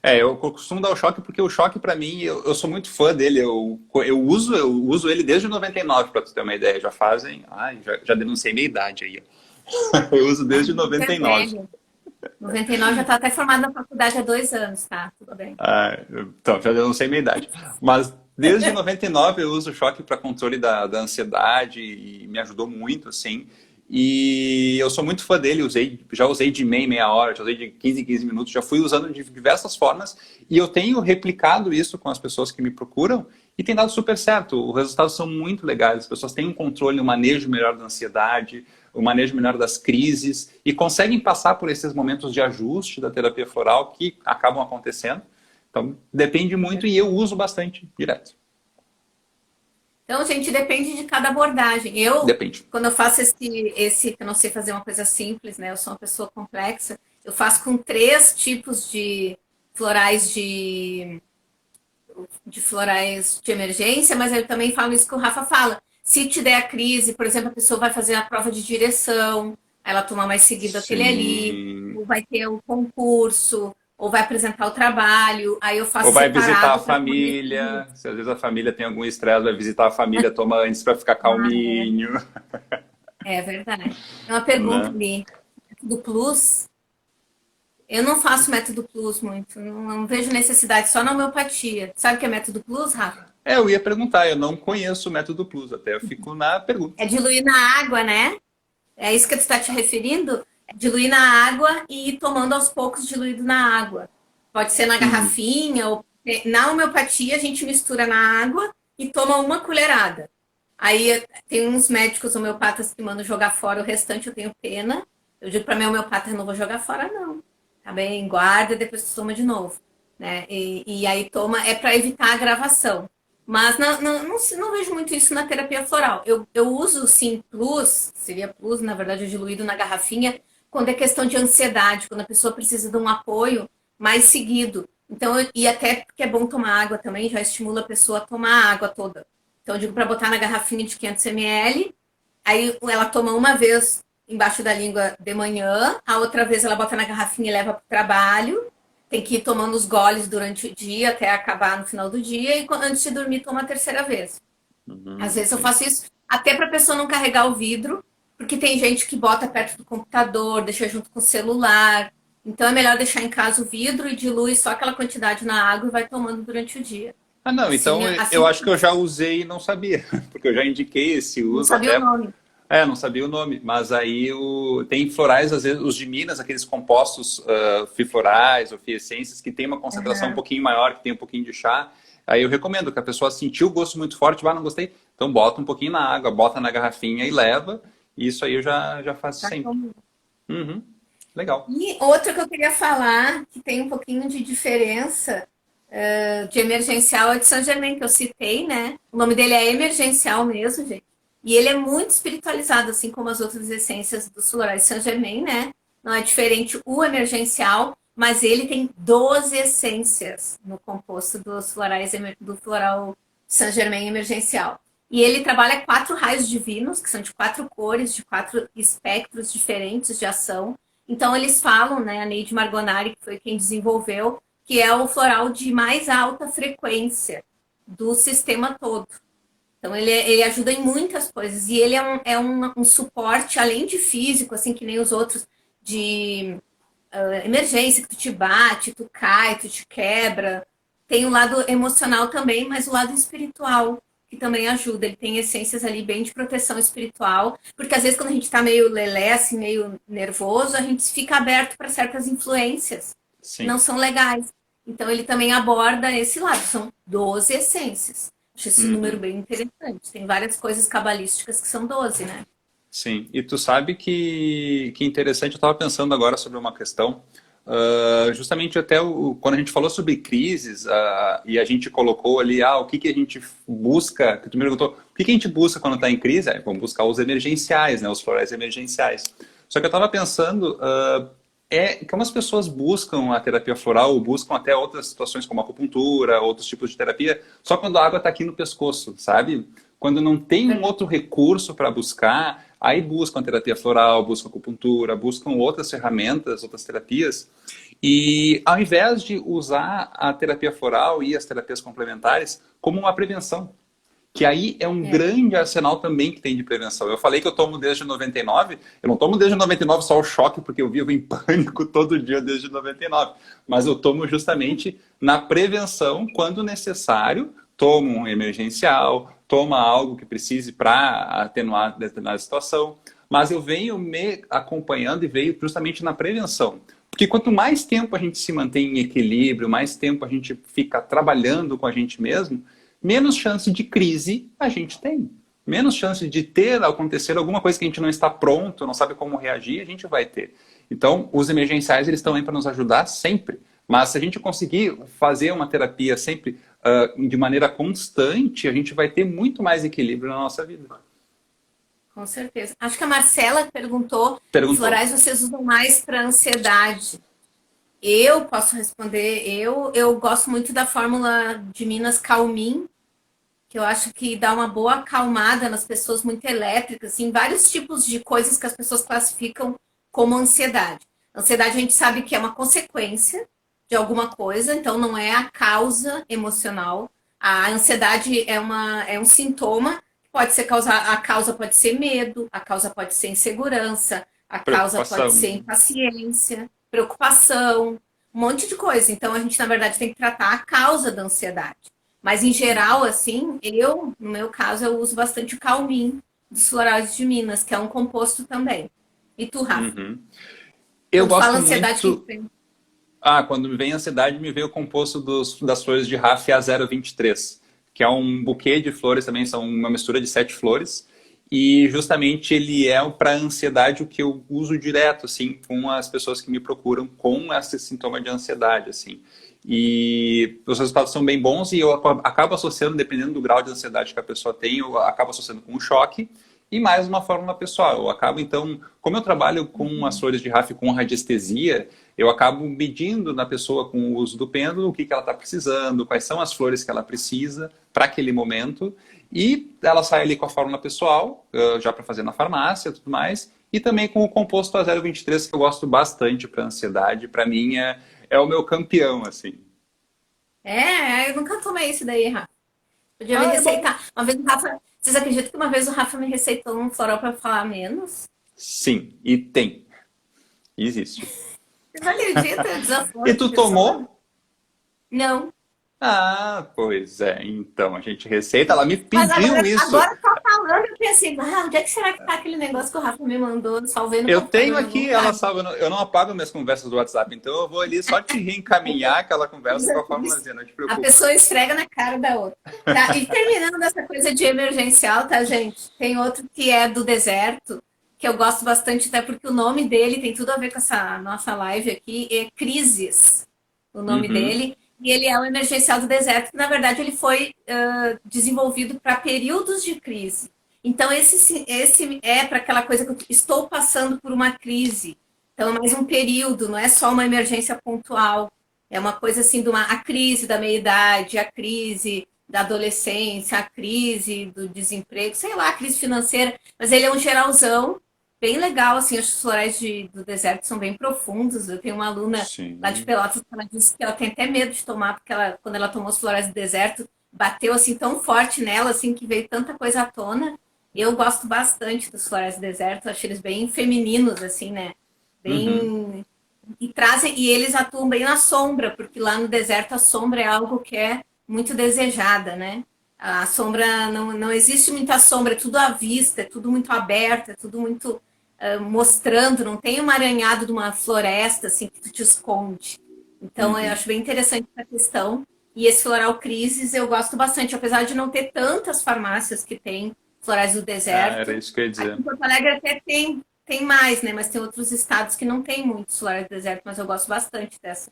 Eu costumo dar o choque porque o choque para mim, eu sou muito fã dele. Eu uso ele desde 99, para tu ter uma ideia. Já fazem. Ai, já denunciei minha idade aí. Ó. Eu uso desde
Tu é
99.
velho. 99 já tá até formado na faculdade há 2 anos, tá? Tudo bem.
Então, já não sei minha idade. Mas desde 99 eu uso o choque para controle da ansiedade e me ajudou muito, assim. E eu sou muito fã dele, já usei de meia hora, já usei de 15 em 15 minutos, já fui usando de diversas formas e eu tenho replicado isso com as pessoas que me procuram e tem dado super certo. Os resultados são muito legais, as pessoas têm um controle, um manejo melhor da ansiedade, um manejo melhor das crises e conseguem passar por esses momentos de ajuste da terapia floral que acabam acontecendo. Então, depende muito e eu uso bastante direto.
Então, gente, depende de cada abordagem. Eu,
Depende.
quando eu faço que eu não sei fazer uma coisa simples, né? Eu sou uma pessoa complexa. Eu faço com 3 tipos de florais de florais de emergência, mas eu também falo isso que o Rafa fala. Se te der a crise, por exemplo, a pessoa vai fazer a prova de direção, ela toma mais seguido aquele ali,
Sim.
ou vai ter um concurso, ou vai apresentar o trabalho, aí eu
Ou
faço
vai visitar a
separado para fornecer.
família. Se às vezes a família tem algum estresse, vai visitar a família, toma antes para ficar calminho,
É verdade. Tem uma pergunta
né?
ali. Do Plus, eu não faço método Plus muito, não vejo necessidade, só na homeopatia. Sabe o que é método Plus, Rafa?
Eu ia perguntar, eu não conheço o método Plus, até eu fico na pergunta.
É diluir na água, né? É isso que tu está te referindo? É diluir na água e ir tomando aos poucos diluído na água. Pode ser na
Uhum.
garrafinha ou na homeopatia a gente mistura na água e toma uma colherada. Aí tem uns médicos homeopatas que mandam jogar fora o restante, eu tenho pena. Eu digo para meu homeopata, eu não vou jogar fora não. Tá bem? Guarda, depois tu toma de novo, né? E aí toma, é para evitar a agravação. Mas não vejo muito isso na terapia floral. Eu uso sim plus, seria plus, na verdade, o diluído na garrafinha, quando é questão de ansiedade, quando a pessoa precisa de um apoio mais seguido. Então, e até porque é bom tomar água também, já estimula a pessoa a tomar a água toda. Então, eu digo para botar na garrafinha de 500 ml, aí ela toma uma vez embaixo da língua de manhã, a outra vez ela bota na garrafinha e leva para o trabalho, tem que ir tomando os goles durante o dia até acabar no final do dia e antes de dormir toma a terceira vez. Às vezes eu
Sim.
faço isso até para a pessoa não carregar o vidro, porque tem gente que bota perto do computador, deixa junto com o celular. Então é melhor deixar em casa o vidro e dilui só aquela quantidade na água e vai tomando durante o dia.
Ah, não, então
Assim,
eu
assim
acho que eu já usei e não sabia, porque eu já indiquei esse
não
uso
sabia o
até.
nome.
Não sabia o nome, mas aí tem florais, às vezes, os de Minas, aqueles compostos fiflorais ou fiessências que tem uma concentração um
Uhum.
pouquinho maior, que tem um pouquinho de chá. Aí eu recomendo que a pessoa sentiu o gosto muito forte, não gostei, então bota um pouquinho na água, bota na garrafinha e leva. E isso aí eu já faço sempre. Uhum, legal.
E outra que eu queria falar, que tem um pouquinho de diferença de emergencial, é de Saint Germain, que eu citei, né? O nome dele é emergencial mesmo, gente. E ele é muito espiritualizado, assim como as outras essências dos florais de Saint Germain, né? Não é diferente o emergencial, mas ele tem 12 essências no composto dos florais do floral Saint Germain emergencial. E ele trabalha 4 raios divinos, que são de 4 cores, de 4 espectros diferentes de ação. Então eles falam, né, a Neide Margonari, que foi quem desenvolveu, que é o floral de mais alta frequência do sistema todo. Então ele ajuda em muitas coisas. E ele é um suporte, além de físico, assim que nem os outros, de emergência, que tu te bate, tu cai, tu te quebra. Tem o lado emocional também, mas o lado espiritual, que também ajuda. Ele tem essências ali bem de proteção espiritual, porque às vezes quando a gente tá meio lelé, assim, meio nervoso, a gente fica aberto para certas influências que não
Sim.
são legais. Então ele também aborda esse lado. São 12 essências. Acho esse número
Uhum.
bem interessante. Tem várias coisas cabalísticas que são 12, né?
Sim, e tu sabe que interessante, eu estava pensando agora sobre uma questão, justamente até quando a gente falou sobre crises, e a gente colocou ali, o que que a gente busca, que tu me perguntou, o que que a gente busca quando está em crise? Vamos buscar os emergenciais, né, os florais emergenciais. Só que eu estava pensando, como as pessoas buscam a terapia floral, ou buscam até outras situações como acupuntura, outros tipos de terapia, só quando a água está aqui no pescoço, sabe? Quando não tem um outro recurso para buscar, aí buscam terapia floral, buscam acupuntura, buscam outras ferramentas, outras terapias. E ao invés de usar a terapia floral e as terapias complementares como uma prevenção, que aí é um
É.
grande arsenal também que tem de prevenção. Eu falei que eu tomo desde 99, eu não tomo desde 99 só o choque, porque eu vivo em pânico todo dia desde 99, mas eu tomo justamente na prevenção, quando necessário, tomo um emergencial, toma algo que precise para atenuar determinada situação, mas eu venho me acompanhando e venho justamente na prevenção. Porque quanto mais tempo a gente se mantém em equilíbrio, mais tempo a gente fica trabalhando com a gente mesmo, menos chance de crise a gente tem. Menos chance de acontecer alguma coisa que a gente não está pronto, não sabe como reagir, a gente vai ter. Então, os emergenciais, eles estão aí para nos ajudar sempre. Mas se a gente conseguir fazer uma terapia sempre de maneira constante, a gente vai ter muito mais equilíbrio na nossa vida.
Com certeza. Acho que a Marcela perguntou que
Perguntou.
florais vocês usam mais para ansiedade. Eu posso responder. Eu gosto muito da fórmula de Minas Calmin, que eu acho que dá uma boa acalmada nas pessoas muito elétricas, assim, vários tipos de coisas que as pessoas classificam como ansiedade. Ansiedade a gente sabe que é uma consequência de alguma coisa, então não é a causa emocional. A ansiedade é um sintoma, pode ser causar, a causa pode ser medo, a causa pode ser insegurança, a causa pode ser
Preocupação.
impaciência, preocupação, um monte de coisa. Então a gente, na verdade, tem que tratar a causa da ansiedade. Mas em geral, assim, no meu caso, eu uso bastante o Calmin dos Florais de Minas, que é um composto também. E tu, Rafa?
Uhum. Eu
Quando fala
gosto
ansiedade, o que
muito.
que tem?
Quando me vem ansiedade, me veio o composto das flores de Raffia 023, que é um buquê de flores também, são uma mistura de 7 flores. E justamente ele é para ansiedade o que eu uso direto, assim, com as pessoas que me procuram com esse sintoma de ansiedade, assim. E os resultados são bem bons e eu acabo associando, dependendo do grau de ansiedade que a pessoa tem, eu acabo associando com um choque e mais uma fórmula pessoal. Eu acabo, então, como eu trabalho com as flores de Raffia com radiestesia, eu acabo medindo na pessoa com o uso do pêndulo o que ela está precisando, quais são as flores que ela precisa para aquele momento, e ela sai ali com a fórmula pessoal, já para fazer na farmácia e tudo mais, e também com o composto A023, que eu gosto bastante para ansiedade, para mim é o meu campeão, assim.
Eu nunca tomei isso daí, Rafa. Podia me
Ah, é bom.
receitar. Uma vez o Rafa. Vocês acreditam que uma vez o Rafa me receitou um floral para falar menos?
Sim, e tem, existe.
Vocês acreditam?
E
Desaforo de
tu
pessoa?
tomou?
Não.
Pois é, então a gente receita, ela me
Mas
pediu isso.
agora tá falando, eu pensei, onde é que será que tá aquele negócio que o Rafa me mandou? Salvei no
Eu tenho
computador em algum
aqui,
lugar.
ela sabe, eu não apago minhas conversas do WhatsApp, então eu vou ali só te reencaminhar aquela conversa com a formulazinha, não te
A
preocupa.
pessoa esfrega na cara da outra. Tá? E terminando dessa coisa de emergencial, tá, gente? Tem outro que é do deserto, que eu gosto bastante, até porque o nome dele tem tudo a ver com essa nossa live aqui, é Crises, o nome
Uhum,
dele. E ele é o emergencial do deserto, que na verdade ele foi desenvolvido para períodos de crise. Então, esse é para aquela coisa que eu estou passando por uma crise. Então, é mais um período, não é só uma emergência pontual. É uma coisa assim, a crise da meia-idade, a crise da adolescência, a crise do desemprego, sei lá, a crise financeira, mas ele é um geralzão bem legal, assim, os florais do deserto são bem profundos. Eu tenho uma aluna lá de
Sim.
Pelotas que ela disse que ela tem até medo de tomar, porque ela, quando ela tomou os florais do deserto, bateu assim tão forte nela, assim, que veio tanta coisa à tona. Eu gosto bastante dos florais do deserto, acho eles bem femininos, assim, né?
Uhum.
Bem. E eles atuam bem na sombra, porque lá no deserto a sombra é algo que é muito desejada, né? A sombra não existe muita sombra, é tudo à vista, é tudo muito aberto, é tudo muito mostrando, não tem um emaranhado de uma floresta assim que tu te esconde. Então eu
Uhum.
acho bem interessante essa questão. E esse floral crises eu gosto bastante, apesar de não ter tantas farmácias que tem florais do
Ah, era
deserto.
isso que eu ia
Aqui
dizer.
em Porto Alegre até tem mais, né? Mas tem outros estados que não tem muitos florais do deserto, mas eu gosto bastante dessa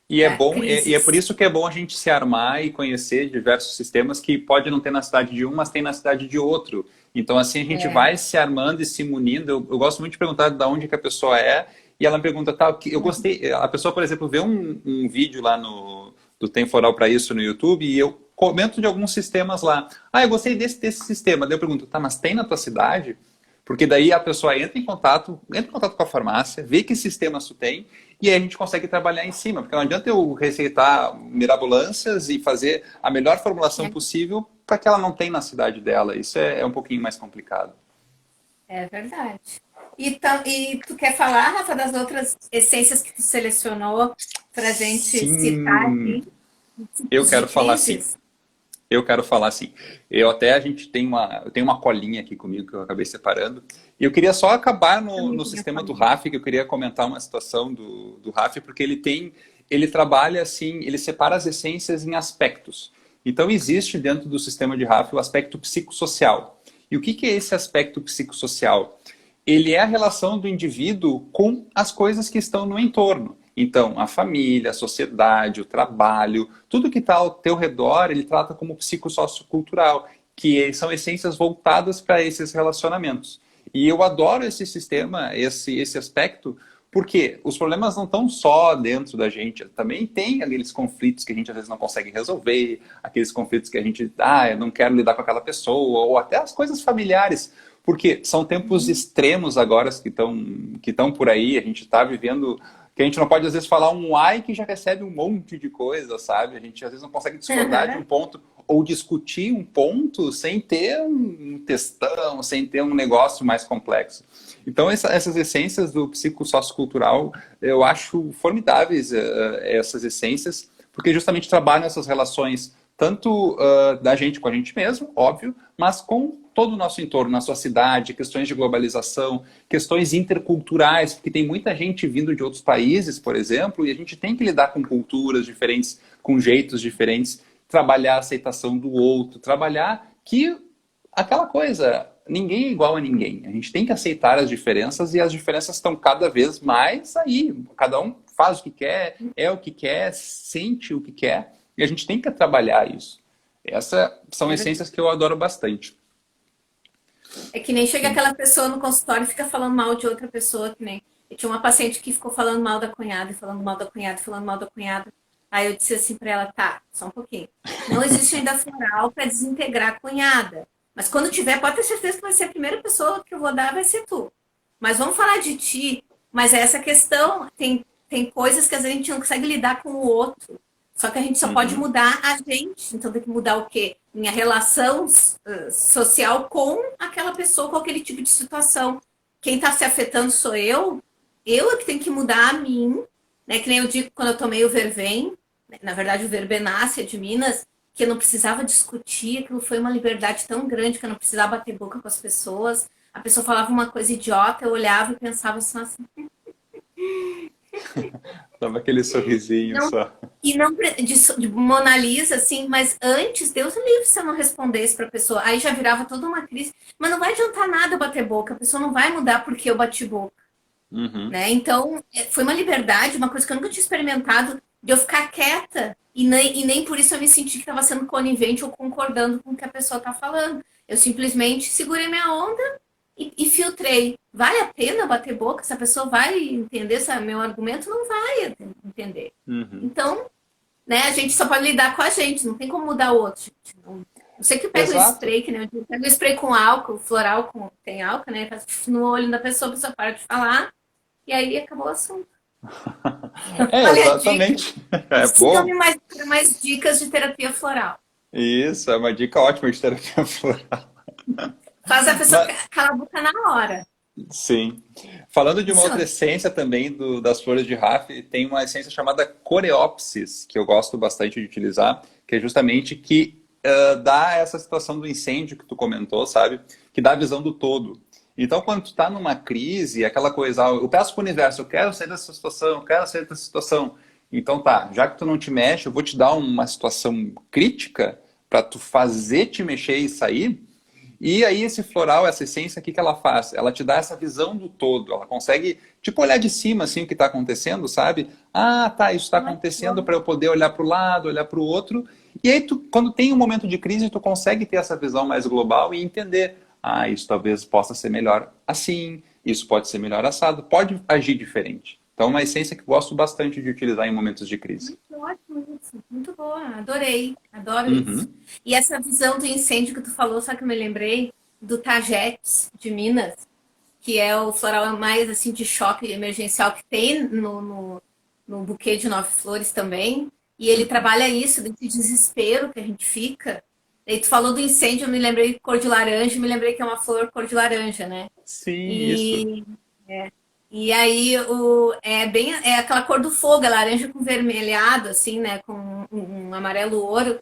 E é
da
bom, e é por
crises.
isso que é bom a gente se armar e conhecer diversos sistemas que pode não ter na cidade de um, mas tem na cidade de outro. Então, assim, a gente
É,
vai se armando e se munindo. Eu gosto muito de perguntar de onde que a pessoa é, e ela me pergunta, tá, eu gostei. A pessoa, por exemplo, vê um vídeo lá do Tem Foral para isso no YouTube, e eu comento de alguns sistemas lá. Ah, eu gostei desse sistema. Daí eu pergunto, tá, mas tem na tua cidade? Porque daí a pessoa entra em contato com a farmácia, vê que sistemas tu tem, e aí a gente consegue trabalhar em cima. Porque não adianta eu receitar mirabolâncias e fazer a melhor formulação possível para que ela não tenha na cidade dela. Isso é um pouquinho mais complicado.
é verdade. E tu quer falar, Rafa, das outras essências que tu selecionou para a gente citar
Sim,
aqui,
eu
tipos de
quero falar sim.
crises?
Eu quero falar assim. A gente tem eu tenho uma colinha aqui comigo que eu acabei separando. E eu queria só acabar
Também
no
queria
sistema do
falar.
RAF, que eu queria comentar uma situação do RAF, porque ele trabalha assim, ele separa as essências em aspectos. Então existe dentro do sistema de RAF o aspecto psicossocial. E o que é esse aspecto psicossocial? Ele é a relação do indivíduo com as coisas que estão no entorno. Então, a família, a sociedade, o trabalho, tudo que está ao teu redor, ele trata como psicossociocultural, que são essências voltadas para esses relacionamentos. E eu adoro esse sistema, esse aspecto, porque os problemas não estão só dentro da gente, também tem aqueles conflitos que a gente às vezes não consegue resolver, aqueles conflitos que a gente, eu não quero lidar com aquela pessoa, ou até as coisas familiares, porque são tempos
Uhum.
extremos agora que estão por aí, a gente está vivendo que a gente não pode às vezes falar um ai que já recebe um monte de coisa, sabe? A gente às vezes não consegue discordar de um ponto ou discutir um ponto sem ter um textão, sem ter um negócio mais complexo. Então essas essências do psicossociocultural eu acho formidáveis essas essências porque justamente trabalham essas relações tanto da gente com a gente mesmo, óbvio, mas com todo o nosso entorno, na sua cidade, questões de globalização, questões interculturais, porque tem muita gente vindo de outros países, por exemplo, e a gente tem que lidar com culturas diferentes, com jeitos diferentes, trabalhar a aceitação do outro, trabalhar que aquela coisa, ninguém é igual a ninguém. A gente tem que aceitar as diferenças e as diferenças estão cada vez mais aí. Cada um faz o que quer, é o que quer, sente o que quer, e a gente tem que trabalhar isso. Essas são essências que eu adoro bastante.
É que nem chega aquela pessoa no consultório e fica falando mal de outra pessoa, que nem. Eu tinha uma paciente que ficou falando mal da cunhada, e falando mal da cunhada, e falando mal da cunhada. Aí eu disse assim para ela, tá, só um pouquinho. Não existe ainda floral para desintegrar a cunhada. Mas quando tiver, pode ter certeza que vai ser a primeira pessoa que eu vou dar, vai ser tu. Mas vamos falar de ti. Mas é essa questão, tem coisas que às vezes a gente não consegue lidar com o outro. Só que a gente só pode
Uhum.
mudar a gente. Então tem que mudar o quê? Minha relação social com aquela pessoa, com aquele tipo de situação. Quem está se afetando sou eu é que tenho que mudar a mim, né? Que nem eu digo quando eu tomei o Vervém, né? Na verdade o Verbenácea de Minas, que eu não precisava discutir, aquilo foi uma liberdade tão grande que eu não precisava bater boca com as pessoas. A pessoa falava uma coisa idiota, eu olhava e pensava só assim,
Dava aquele sorrisinho
não,
só.
e não de Mona Lisa, assim, mas antes, Deus me livre se eu não respondesse para a pessoa. Aí já virava toda uma crise. Mas não vai adiantar nada eu bater boca, a pessoa não vai mudar porque eu bati boca,
Uhum.
né? Então, foi uma liberdade, uma coisa que eu nunca tinha experimentado, de eu ficar quieta e nem por isso eu me senti que estava sendo conivente ou concordando com o que a pessoa está falando. Eu simplesmente segurei minha onda e filtrei. Vale a pena bater boca? Essa pessoa vai entender meu argumento? Não vai entender.
Uhum.
Então, né? A gente só pode lidar com a gente, não tem como mudar o outro. Gente. Não sei que pega o
Exato.
spray, que nem eu pego o spray com álcool, floral com, tem álcool, né? Faz no olho da pessoa, a pessoa para de falar, e aí acabou o assunto.
É,
Olha a dica.
exatamente. É,
Sigam-me
pô,
mais, para mais dicas de terapia floral.
isso, é uma dica ótima de terapia floral.
Faz a pessoa
Mas,
calar a boca na hora.
sim. Falando de uma outra
Funciona.
essência também das flores de Raf, tem uma essência chamada Coreopsis, que eu gosto bastante de utilizar, que é justamente que dá essa situação do incêndio que tu comentou, sabe? Que dá a visão do todo. Então, quando tu tá numa crise, aquela coisa, eu peço pro universo, eu quero sair dessa situação, eu quero sair dessa situação. Então tá, já que tu não te mexe, eu vou te dar uma situação crítica para tu fazer te mexer e sair. E aí esse floral, essa essência, o que que ela faz? Ela te dá essa visão do todo. Ela consegue, tipo, olhar de cima, assim, o que está acontecendo, sabe? Ah, tá, isso está
Ai, que
acontecendo
bom.
para eu poder olhar para o lado, olhar para o outro. E aí, tu, quando tem um momento de crise, tu consegue ter essa visão mais global e entender. Ah, isso talvez possa ser melhor assim, isso pode ser melhor assado, pode agir diferente. Então, é uma essência que eu gosto bastante de utilizar em momentos de crise.
Muito ótimo isso. Muito boa. Adorei. Adoro isso.
Uhum.
E essa visão do incêndio que tu falou, só que eu me lembrei do Tajetes de Minas, que é o floral mais assim de choque emergencial que tem no buquê de nove flores também. E ele
Uhum.
trabalha isso, desse desespero que a gente fica. E tu falou do incêndio, eu me lembrei cor de laranja, me lembrei que é uma flor cor de laranja, né?
Sim, isso.
E, e aí é bem é aquela cor do fogo, é laranja com vermelhado, assim, né? Com um amarelo ouro.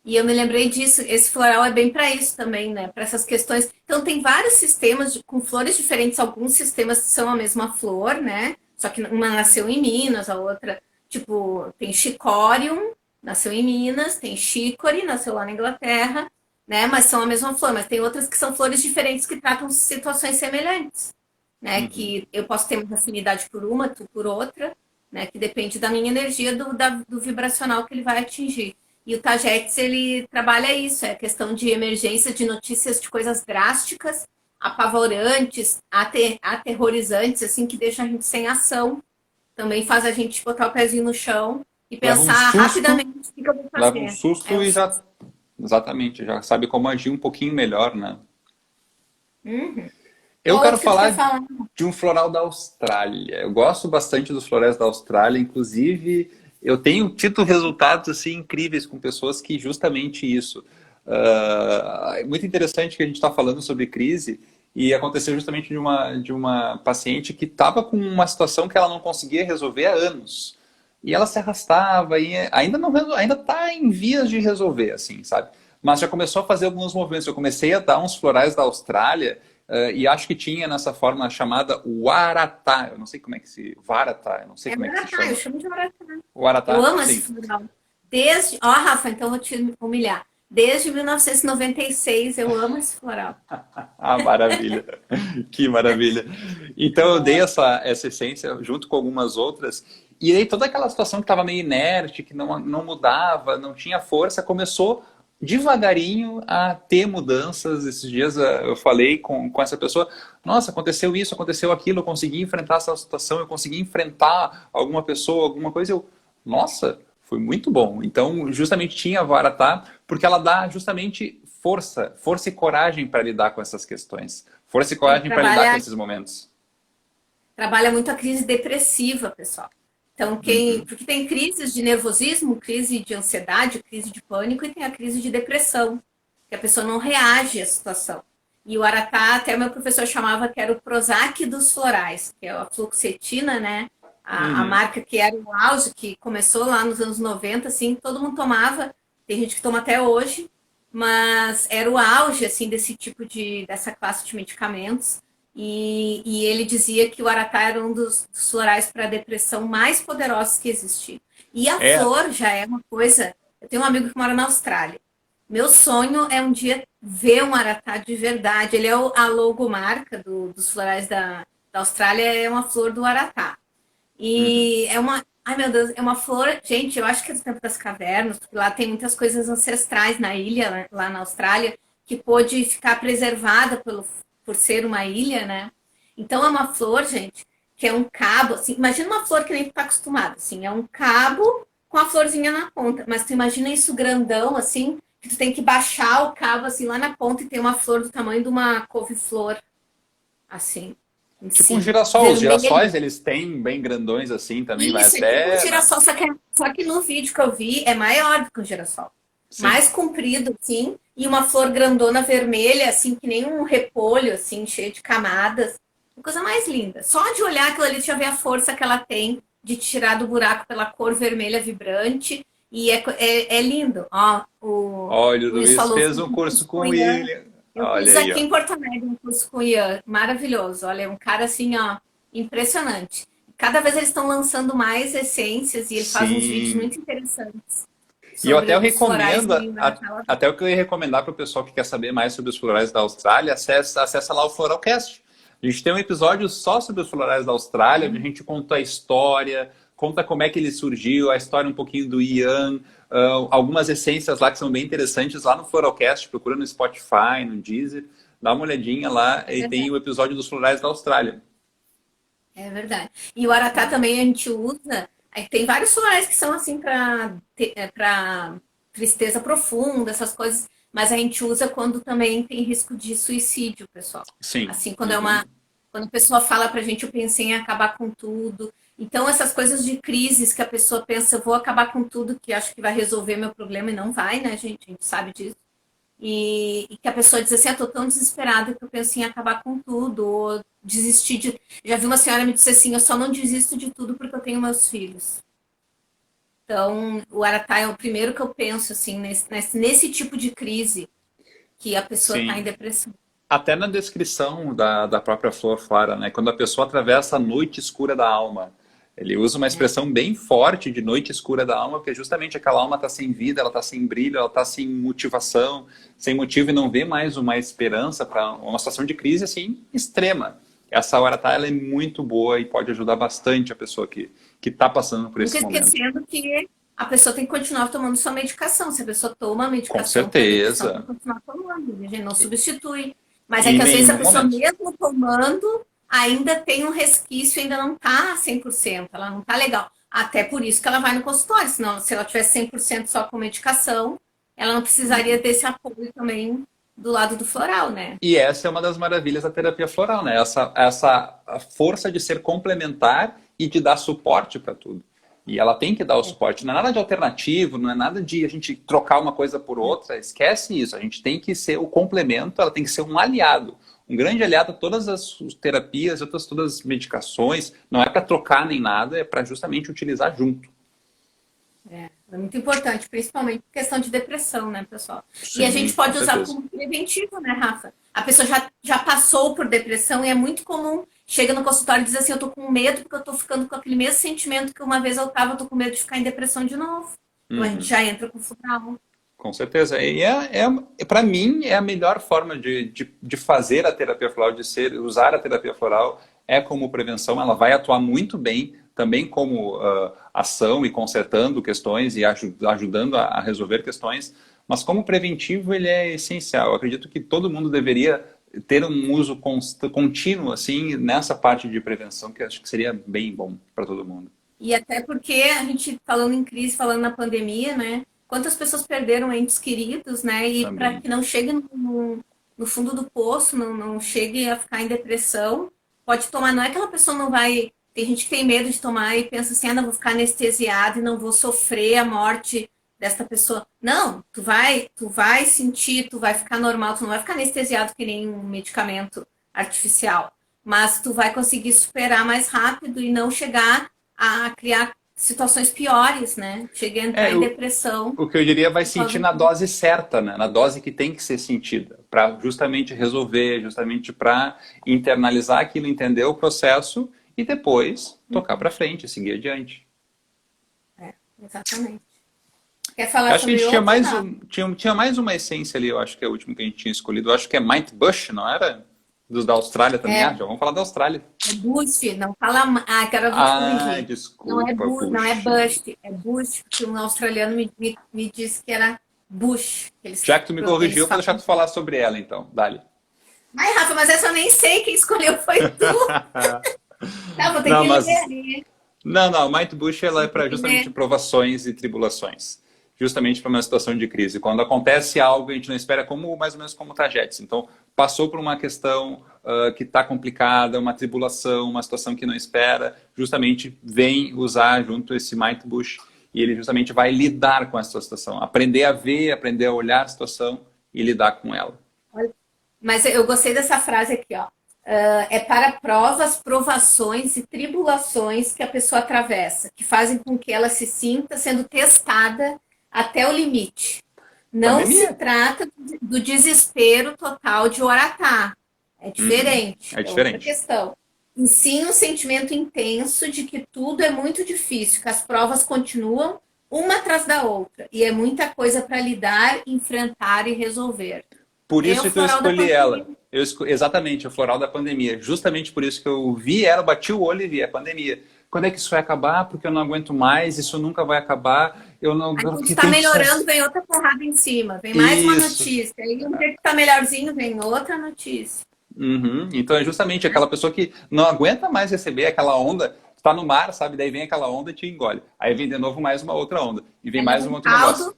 E eu me lembrei disso. Esse floral é bem para isso também, né? Para essas questões. Então, tem vários sistemas com flores diferentes. Alguns sistemas são a mesma flor, né? Só que uma nasceu em Minas, a outra, tipo, tem Chicorium, nasceu em Minas, tem Chicory, nasceu lá na Inglaterra, né? Mas são a mesma flor. Mas tem outras que são flores diferentes que tratam situações semelhantes, né?
Uhum.
Que eu posso ter mais afinidade por uma, tu por outra, né? Que depende da minha energia, do vibracional que ele vai atingir. E o Tagetes, ele trabalha isso, é questão de emergência, de notícias de coisas drásticas, apavorantes, aterrorizantes, assim, que deixam a gente sem ação. Também faz a gente botar o pezinho no chão e
Leva um
pensar
susto,
rapidamente o que eu vou
leva um
fazer. É
susto
o
e já,
susto.
exatamente, já sabe como agir um pouquinho melhor, né?
Uhum.
Eu
Qual
quero
outro que tu quer
falar
falar?
de um floral da Austrália. Eu gosto bastante dos florais da Austrália, inclusive eu tenho tido resultados assim incríveis com pessoas que justamente isso. É muito interessante que a gente está falando sobre crise e aconteceu justamente de uma paciente que estava com uma situação que ela não conseguia resolver há anos. E ela se arrastava e ainda não ainda está em vias de resolver, assim, sabe? Mas já começou a fazer alguns movimentos. Eu comecei a dar uns florais da Austrália e acho que tinha nessa forma chamada Waratah. Eu não sei como é que se. Varatah, eu não sei
É
como é que se
Maratá, eu
chama.
chamo de Maratá. Eu
Waratah?
amo esse
Sim.
floral. Desde. Ó, Rafa, então eu vou te humilhar. Desde 1996 eu amo esse floral.
Ah, maravilha. Que maravilha. Então eu dei essa essência junto com algumas outras. E aí toda aquela situação que estava meio inerte, que não mudava, não tinha força, começou devagarinho a ter mudanças. Esses dias eu falei com essa pessoa, nossa, aconteceu isso, aconteceu aquilo, eu consegui enfrentar essa situação, eu consegui enfrentar alguma pessoa, alguma coisa, eu, nossa, foi muito bom. Então, justamente tinha a Varatá, porque ela dá justamente força e coragem para lidar com essas questões. Força e
Ele
coragem para lidar com esses momentos.
trabalha muito a crise depressiva, pessoal. Então,
Uhum.
porque tem crises de nervosismo, crise de ansiedade, crise de pânico e tem a crise de depressão, que a pessoa não reage à situação. E o Aratá, até meu professor chamava que era o Prozac dos florais, que é a fluoxetina, né? A
Uhum.
marca que era o auge, que começou lá nos anos 90, assim, todo mundo tomava, tem gente que toma até hoje, mas era o auge, assim, desse tipo dessa classe de medicamentos. E ele dizia que o aratá era um dos florais para depressão mais poderosos que existia. E a
É,
flor já é uma coisa. Eu tenho um amigo que mora na Austrália. Meu sonho é um dia ver um aratá de verdade. Ele é a logomarca dos florais da Austrália, é uma flor do aratá.
uhum.
E é uma. Ai, meu Deus, é uma flor. Gente, eu acho que é do tempo das cavernas, porque lá tem muitas coisas ancestrais na ilha, lá na Austrália, que pôde ficar preservada por ser uma ilha, né? Então é uma flor, gente, que é um cabo, assim. Imagina uma flor que nem tu tá acostumado, assim. É um cabo com a florzinha na ponta. Mas tu imagina isso grandão, assim, que tu tem que baixar o cabo, assim, lá na ponta e tem uma flor do tamanho de uma couve-flor, assim, em
Tipo um
cima.
girassol. Os
Vermelho.
girassóis, eles têm bem grandões assim também, vai
Isso, é tipo um
até...
girassol, só que no vídeo que eu vi é maior do que um girassol.
Sim.
Mais comprido, assim, e uma flor grandona vermelha, assim, que nem um repolho, assim, cheio de camadas. Uma coisa mais linda. Só de olhar aquilo ali, tu já vê a força que ela tem de tirar do buraco pela cor vermelha vibrante. E é lindo. Ó,
Olha,
o
o
Luiz
Luiz
falou,
fez
fiz
um
um
curso
curso com
com
o
o
Ian.
William.
Eu
Olha
fiz
aí,
aqui
ó.
em Porto Alegre um curso com o Ian. Maravilhoso. Olha, é um cara assim, ó, impressionante. Cada vez eles estão lançando mais essências e ele faz uns vídeos
Sim.
muito interessantes
E eu
sobre
até
os florais
recomendo,
em Guaraná.
até o que eu ia recomendar para o pessoal que quer saber mais sobre os florais da Austrália, acessa lá o Floralcast. A gente tem um episódio só sobre os florais da Austrália, onde a gente conta a história, conta como é que ele surgiu, a história um pouquinho do Ian, algumas essências lá que são bem interessantes lá no Floralcast, procura no Spotify, no Deezer, dá uma olhadinha lá
É
e tem
verdade.
o episódio dos florais da Austrália.
É verdade. E o Aratá também a gente usa. Aí tem vários florais que são assim para tristeza profunda, essas coisas, mas a gente usa quando também tem risco de suicídio, pessoal.
Sim.
Assim,
Uhum.
quando a pessoa fala pra gente, eu pensei em acabar com tudo. Então, essas coisas de crises que a pessoa pensa, eu vou acabar com tudo, que acho que vai resolver meu problema e não vai, né, gente? A gente sabe disso. E que a pessoa diz assim, eu tô tão desesperada que eu penso em acabar com tudo, ou desistir de... Já vi uma senhora me dizer assim, eu só não desisto de tudo porque eu tenho meus filhos. Então, o Aratá é o primeiro que eu penso, assim, nesse tipo de crise que a pessoa está em
Sim.
depressão.
Até na descrição da própria flor fala, né? Quando a pessoa atravessa a noite escura da alma. Ele usa uma
É,
expressão bem forte de noite escura da alma, porque justamente aquela alma está sem vida, ela está sem brilho, ela está sem motivação, sem motivo e não vê mais uma esperança para uma situação de crise assim extrema. Essa hora tá, ela é muito boa e pode ajudar bastante a pessoa que está passando por
nunca
esse momento.
esquecendo que a pessoa tem que continuar tomando sua medicação. Se a pessoa toma a
Com
medicação para depressão, tem
certeza.
que continuar tomando. A gente não
E,
substitui. Mas é
em
que às vezes a
nenhum
pessoa,
momento.
mesmo tomando, ainda tem um resquício, ainda não está 100%. Ela não está legal. Até por isso que ela vai no consultório. Senão, se ela tivesse 100% só com medicação, ela não precisaria desse apoio também do lado do floral, né?
E essa é uma das maravilhas da terapia floral, né? Essa a força de ser complementar e de dar suporte para tudo. E ela tem que dar o suporte. Não é nada de alternativo, não é nada de a gente trocar uma coisa por outra. Esquece isso. A gente tem que ser o complemento, ela tem que ser um aliado. Um grande aliado a todas as terapias, todas as medicações. Não é para trocar nem nada, é para justamente utilizar junto.
É muito importante, principalmente em questão de depressão, né, pessoal? E a
Sim,
gente
com
pode usar
certeza.
como preventivo, né, Rafa? A pessoa já passou por depressão e é muito comum, chega no consultório e diz assim, eu tô com medo porque eu tô ficando com aquele mesmo sentimento que uma vez eu tava, eu tô com medo de ficar em depressão de novo. Então a gente
Uhum.
já entra com o floral.
Com certeza. E para mim, é a melhor forma de fazer a terapia floral, usar a terapia floral, é como prevenção. Ela vai atuar muito bem, também como ação e consertando questões e ajudando a resolver questões. Mas como preventivo, ele é essencial. Eu acredito que todo mundo deveria ter um uso contínuo, assim, nessa parte de prevenção, que eu acho que seria bem bom para todo mundo.
E até porque a gente falando em crise, falando na pandemia, né? Quantas pessoas perderam entes queridos, né? E para
Também.
que não chegue no fundo do poço, não chegue a ficar em depressão, pode tomar. Não é que aquela pessoa não vai. Tem gente que tem medo de tomar e pensa assim, ah, não vou ficar anestesiado e não vou sofrer a morte desta pessoa. Não, tu vai sentir, tu vai ficar normal, tu não vai ficar anestesiado que nem um medicamento artificial, mas tu vai conseguir superar mais rápido e não chegar a criar situações piores, né? Cheguei a entrar
É,
em depressão
o que eu diria vai
por causa
sentir na
disso.
dose certa, né? Na dose que tem que ser sentida, para justamente resolver, justamente para internalizar aquilo, entender o processo e depois tocar para frente, seguir adiante.
É, exatamente. Quer falar
Acho que a
sobre
gente tinha
outro,
mais,
Rafa?
tinha mais uma essência ali, eu acho que é o último que a gente tinha escolhido. Eu acho que é Mite Bush, não era? Dos da Austrália também. Ah,
É,
já vamos falar da Austrália.
é boost, não fala. Ah, agora eu vou te
Ah,
corrigir.
desculpa,
Não é
Bush.
bust, é boost, porque um australiano me disse que era bush, que
Já que tu me corrigiu,
eles
eu vou deixar
falam.
tu falar sobre ela, então. Dali.
Ai, Rafa, mas essa eu nem sei quem escolheu foi tu. Tá, vou ter
Não,
que ler
mas
ali.
Não, não, a Mind Bush ela é para justamente provações e tribulações. Justamente para uma situação de crise. Quando acontece algo, a gente não espera como mais ou menos como tragédias. Então, passou por uma questão que está complicada, uma tribulação, uma situação que não espera, justamente vem usar junto esse Mind Bush e ele justamente vai lidar com essa situação. Aprender a ver, aprender a olhar a situação e lidar com ela.
Mas eu gostei dessa frase aqui, ó. É para provas, provações e tribulações que a pessoa atravessa, que fazem com que ela se sinta sendo testada até o limite. Não se
Pandemia.
trata do desespero total de Oratá. É diferente.
É
É outra
diferente.
questão. E sim um sentimento intenso de que tudo é muito difícil, que as provas continuam uma atrás da outra. E é muita coisa para lidar, enfrentar e resolver.
Por
É o
isso que eu
floral da
escolhi ela.
pandemia.
Exatamente, o floral da pandemia. Justamente por isso que eu vi ela, bati o olho e vi a pandemia. Quando é que isso vai acabar? Porque eu não aguento mais, isso nunca vai acabar. Eu não.
Aí quando
Porque
está
tem que ser.
melhorando, vem outra porrada em cima. Vem mais uma
Isso.
notícia. Aí um dia que está melhorzinho, vem outra notícia.
Uhum. Então é justamente aquela pessoa que não aguenta mais receber aquela onda, está no mar, sabe? Daí vem aquela onda e te engole. Aí vem de novo mais uma outra onda. E vem
Aí
mais
leva
um
um
outro negócio.
caldo,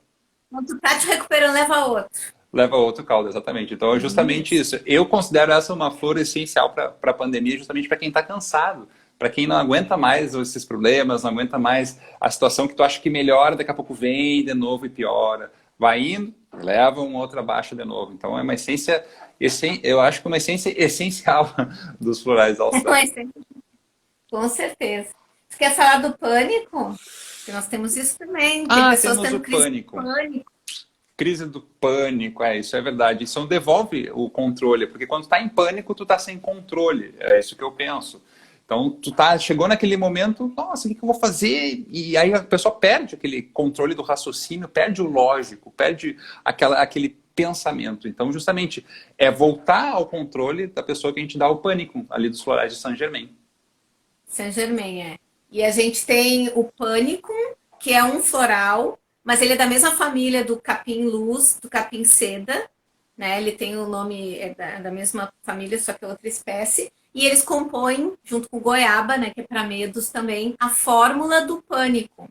quando tu tá te recuperando, leva outro.
Leva outro caldo, exatamente. Então é justamente
Isso.
isso. Eu considero essa uma flor essencial para a pandemia, justamente para quem está cansado. Para quem não aguenta mais esses problemas, não aguenta mais a situação que tu acha que melhora, daqui a pouco vem de novo e piora. Vai indo, leva uma outra baixa de novo. Então é uma essência, eu acho que uma essência essencial dos florais da Austrália.
Mas, com certeza. Tu quer falar do pânico? Porque nós temos isso também. Tem
Ah,
pessoas
temos o
tendo crise de
pânico.
pânico.
Crise do pânico, isso é verdade. Isso devolve o controle, porque quando tu tá em pânico, tu tá sem controle. É isso que eu penso. Então, chegou naquele momento, nossa, o que eu vou fazer? E aí a pessoa perde aquele controle do raciocínio, perde o lógico, perde aquele pensamento. Então, justamente, é voltar ao controle da pessoa que a gente dá o pânico ali dos florais de Saint-Germain.
Saint-Germain, é. E a gente tem o pânico, que é um floral, mas ele é da mesma família do capim-luz, do capim-seda, né? Ele tem o nome da mesma família, só que é outra espécie. E eles compõem, junto com goiaba, né, que é para medos também, a fórmula do pânico,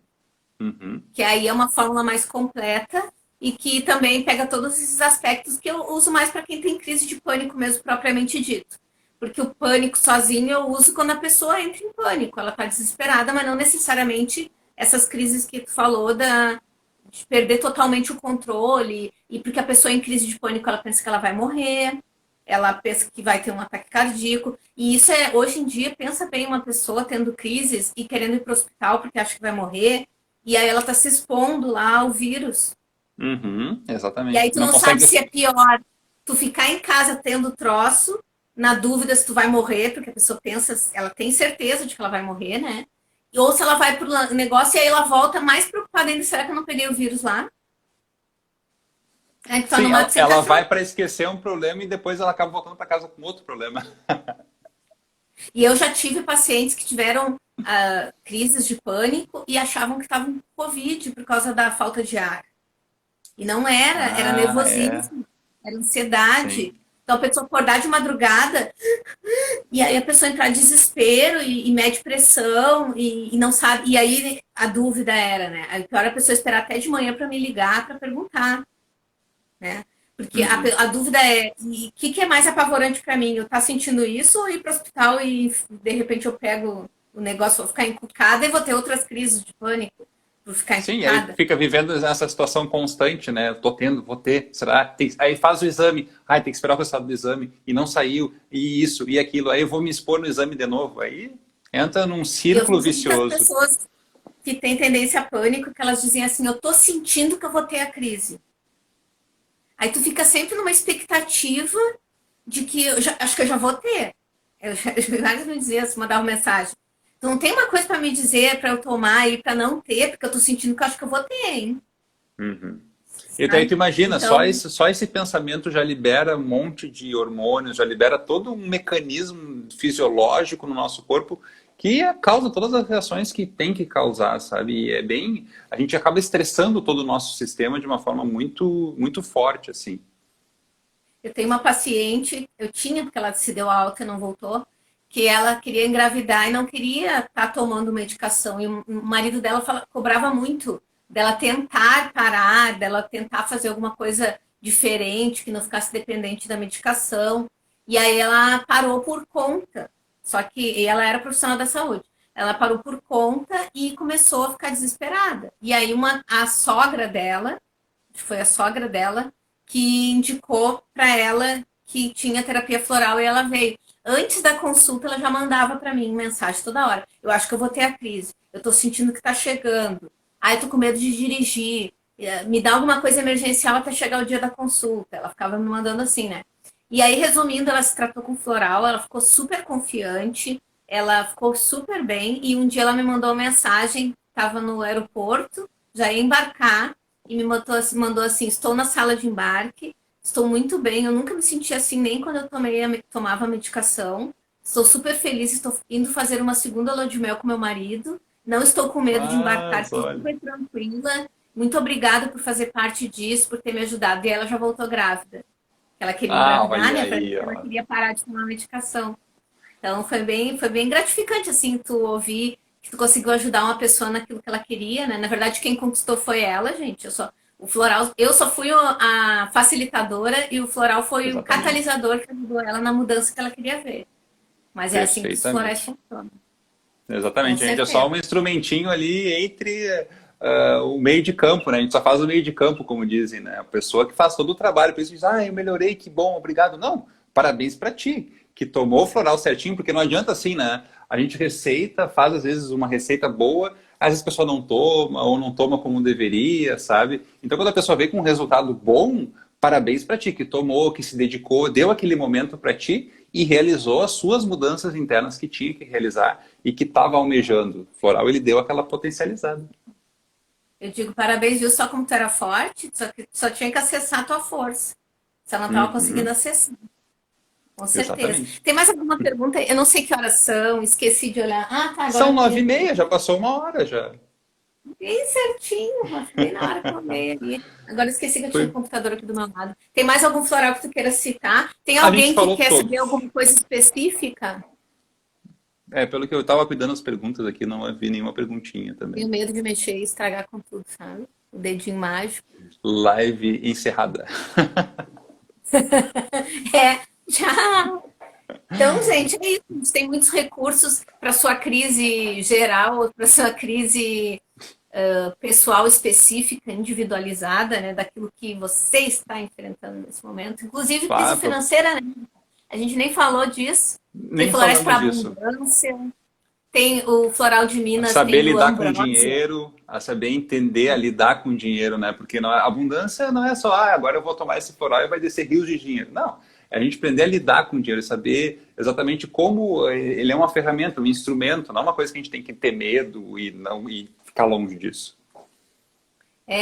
Uhum.
que aí é uma fórmula mais completa e que também pega todos esses aspectos que eu uso mais para quem tem crise de pânico mesmo, propriamente dito. Porque o pânico sozinho eu uso quando a pessoa entra em pânico, ela está desesperada, mas não necessariamente essas crises que tu falou de perder totalmente o controle, e porque a pessoa em crise de pânico ela pensa que ela vai morrer, ela pensa que vai ter um ataque cardíaco, e isso é, hoje em dia, pensa bem, uma pessoa tendo crises e querendo ir para o hospital porque acha que vai morrer, e aí ela está se expondo lá ao vírus.
Uhum,
E aí
exatamente.
tu
Não
não sabe
consegue.
se é pior tu ficar em casa tendo troço, na dúvida se tu vai morrer, porque a pessoa pensa, ela tem certeza de que ela vai morrer, né? Ou se ela vai pro negócio e aí ela volta mais preocupada ainda, será que eu não peguei o vírus lá? É que tá
Sim,
numa sempre
ela
achando.
vai para esquecer um problema e depois ela acaba voltando para casa com outro problema.
E eu já tive pacientes que tiveram crises de pânico e achavam que estavam com Covid por causa da falta de ar. E não era, era
Ah, é.
nervosismo, era ansiedade.
Sim.
Então a pessoa acordar de madrugada e aí a pessoa entrar em desespero e mede pressão e não sabe. E aí a dúvida era, né? Aí pior a pessoa esperar até de manhã para me ligar para perguntar, né? Porque
Uhum.
a dúvida é, o que é mais apavorante para mim? Eu estar sentindo isso ou ir para o hospital e de repente eu pego o negócio, vou ficar encucada e vou ter outras crises de pânico por ficar
Sim, aí
encucada?
fica vivendo essa situação constante, né? Tô tendo, vou ter, será? Aí faz o exame, ai, tem que esperar o resultado do exame, e não saiu, e isso, e aquilo, aí eu vou me expor no exame de novo, aí entra num
E eu
círculo
vi muitas
vicioso.
pessoas que têm tendência a pânico, que elas dizem assim, eu tô sentindo que eu vou ter a crise. Aí tu fica sempre numa expectativa de que acho que eu já vou ter. Vários me diziam, assim, mandavam mensagem. Tu não tem uma coisa para me dizer para eu tomar e para não ter, porque eu tô sentindo que eu acho que eu vou ter, hein?
Uhum. Então aí tu
Sabe?
imagina,
Então,
só esse pensamento já libera um monte de hormônios, já libera todo um mecanismo fisiológico no nosso corpo que causa todas as reações que tem que causar, sabe? E é bem, a gente acaba estressando todo o nosso sistema de uma forma muito, muito forte, assim.
eu tenho uma paciente, eu tinha, porque ela se deu alta e não voltou, que ela queria engravidar e não queria estar tomando medicação. E o marido dela cobrava muito dela tentar parar, dela tentar fazer alguma coisa diferente, que não ficasse dependente da medicação. E aí ela parou por conta. Só que ela era profissional da saúde. Ela parou por conta e começou a ficar desesperada. E aí a sogra dela, foi a sogra dela, que indicou para ela que tinha terapia floral e ela veio. Antes da consulta, ela já mandava para mim mensagem toda hora. Eu acho que eu vou ter a crise. Eu tô sentindo que tá chegando. Ai, eu tô com medo de dirigir. Me dá alguma coisa emergencial até chegar o dia da consulta. Ela ficava me mandando assim, né? E aí, resumindo, ela se tratou com floral, ela ficou super confiante, ela ficou super bem. E um dia ela me mandou uma mensagem, estava no aeroporto, já ia embarcar, e me mandou assim: estou na sala de embarque, estou muito bem, eu nunca me senti assim nem quando eu tomava a medicação. Estou super feliz, estou indo fazer uma segunda lua de mel com meu marido. Não estou com medo de embarcar,
Mas,
estou
olha.
super tranquila. Muito obrigada por fazer parte disso, por ter me ajudado. E ela já voltou grávida. Ela queria
Ah,
engravidar,
olha
né?
aí,
Ela
ó.
queria parar de tomar medicação. Então foi bem gratificante, assim, tu ouvir que tu conseguiu ajudar uma pessoa naquilo que ela queria, né? Na verdade, quem conquistou foi ela, gente. O floral, eu só fui a facilitadora e o floral foi o
Exatamente.
catalisador que ajudou ela na mudança que ela queria ver. Mas é assim que os florais
Perfeitamente.
funcionam, com
Exatamente. A gente é só
certeza.
um instrumentinho ali entre o meio de campo, né? A gente só faz o meio de campo, como dizem, né? A pessoa que faz todo o trabalho. Por isso diz, eu melhorei, que bom, obrigado. Não, parabéns para ti, que tomou o floral certinho, porque não adianta assim, né? A gente receita, faz às vezes uma receita boa, às vezes a pessoa não toma, ou não toma como deveria, sabe? Então quando a pessoa vem com um resultado bom, parabéns para ti, que tomou, que se dedicou, deu aquele momento para ti e realizou as suas mudanças internas que tinha que realizar e que estava almejando. O floral, ele deu aquela potencializada.
Eu digo parabéns, viu? Só como tu era forte, só tinha que acessar a tua força. Se ela não estava conseguindo
Uhum,
acessar. Com certeza.
exatamente.
Tem mais alguma pergunta? Eu não sei que horas são, esqueci de olhar. Ah, tá, agora
São
eu
nove e
vi.
meia, já passou uma hora já.
Bem certinho, Rafa, bem na hora que eu olhei ali. Agora eu esqueci que eu tinha um
Foi.
computador aqui do meu lado. Tem mais algum floral que tu queira citar? Tem
A gente
alguém que
falou
quer saber
todos.
alguma coisa específica?
Pelo que eu estava cuidando das perguntas aqui, não havia nenhuma perguntinha
Tenho
também.
medo de mexer e estragar com tudo, sabe? O dedinho mágico.
Live encerrada.
É, já. Então, gente, é isso. A gente tem muitos recursos para sua crise geral, para sua crise pessoal específica, individualizada, né, daquilo que você está enfrentando nesse momento. Inclusive crise
Fato.
financeira, né? A gente nem falou disso. Tem
Nem
florais
falamos
para
disso.
abundância, tem o floral de
A
Minas,
saber
tem o
lidar com
ambrósia.
dinheiro, a saber entender a lidar com dinheiro, né? Porque não, abundância não é só, agora eu vou tomar esse floral e vai descer rios de dinheiro. Não. É a gente aprender a lidar com o dinheiro, saber exatamente como ele é uma ferramenta, um instrumento, não uma coisa que a gente tem que ter medo e ficar longe disso.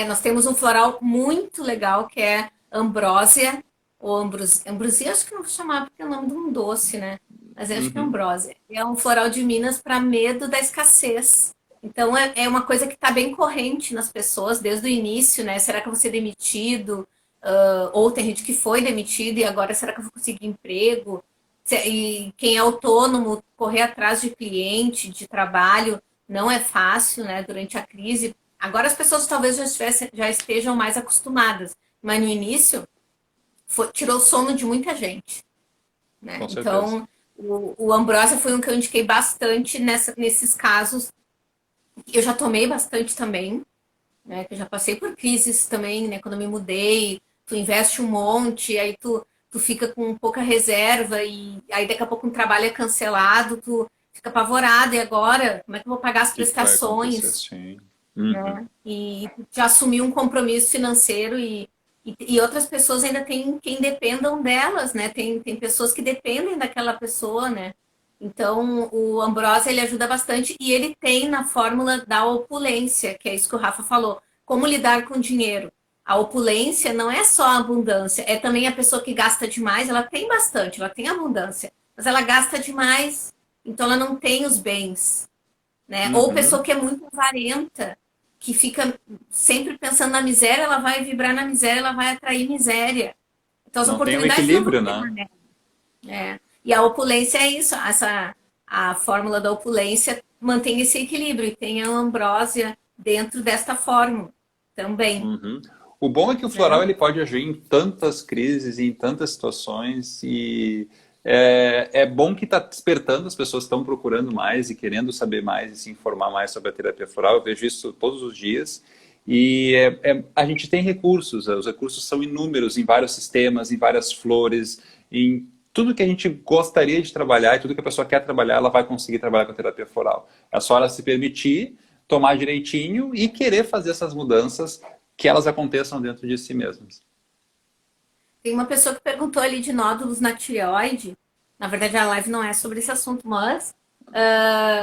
Nós temos um floral muito legal que é ambrósia, ou ambrosia, acho que não vou chamar porque é o nome de um doce, né? Mas eu acho que é
Uhum.
ambrósia. É um floral de Minas para medo da escassez. Então é uma coisa que está bem corrente nas pessoas desde o início, né? Será que eu vou ser demitido? Ou tem gente que foi demitido e agora será que eu vou conseguir emprego? E quem é autônomo, correr atrás de cliente, de trabalho, não é fácil, né? Durante a crise. Agora as pessoas talvez já estejam mais acostumadas, mas no início tirou o sono de muita gente, né?
Com certeza.
Então o Ambrosia foi um que eu indiquei bastante nesses casos. Eu já tomei bastante também, né? Que eu já passei por crises também, né? Quando eu me mudei, tu investe um monte, aí tu fica com pouca reserva e aí daqui a pouco um trabalho é cancelado, tu fica apavorado, e agora? Como é que eu vou pagar as
O que vai acontecer?
prestações?
Sim. Uhum.
Né? E já assumiu um compromisso financeiro e outras pessoas ainda têm quem dependam delas, né? Tem pessoas que dependem daquela pessoa, né? Então, o Ambrosia, ele ajuda bastante e ele tem na fórmula da opulência, que é isso que o Rafa falou. Como lidar com dinheiro? A opulência não é só a abundância, é também a pessoa que gasta demais, ela tem bastante, ela tem abundância, mas ela gasta demais, então ela não tem os bens, né? Ou pessoa
Uhum.
que é muito avarenta, que fica sempre pensando na miséria, ela vai vibrar na miséria, ela vai atrair miséria. Então as
Não tem o
oportunidades não vão
equilíbrio,
ter
né?
maneira. É. E a opulência é isso, a fórmula da opulência mantém esse equilíbrio e tem a ambrósia dentro desta fórmula também,
Uhum. O bom é que o floral
né?
ele pode agir em tantas crises, em tantas situações, e é bom que está despertando, as pessoas estão procurando mais e querendo saber mais e se informar mais sobre a terapia floral. Eu vejo isso todos os dias. E a gente tem recursos, os recursos são inúmeros em vários sistemas, em várias flores, em tudo que a gente gostaria de trabalhar e tudo que a pessoa quer trabalhar, ela vai conseguir trabalhar com a terapia floral. É só ela se permitir, tomar direitinho e querer fazer essas mudanças que elas aconteçam dentro de si mesmas.
Tem uma pessoa que perguntou ali de nódulos na tireoide. Na verdade, a live não é sobre esse assunto, mas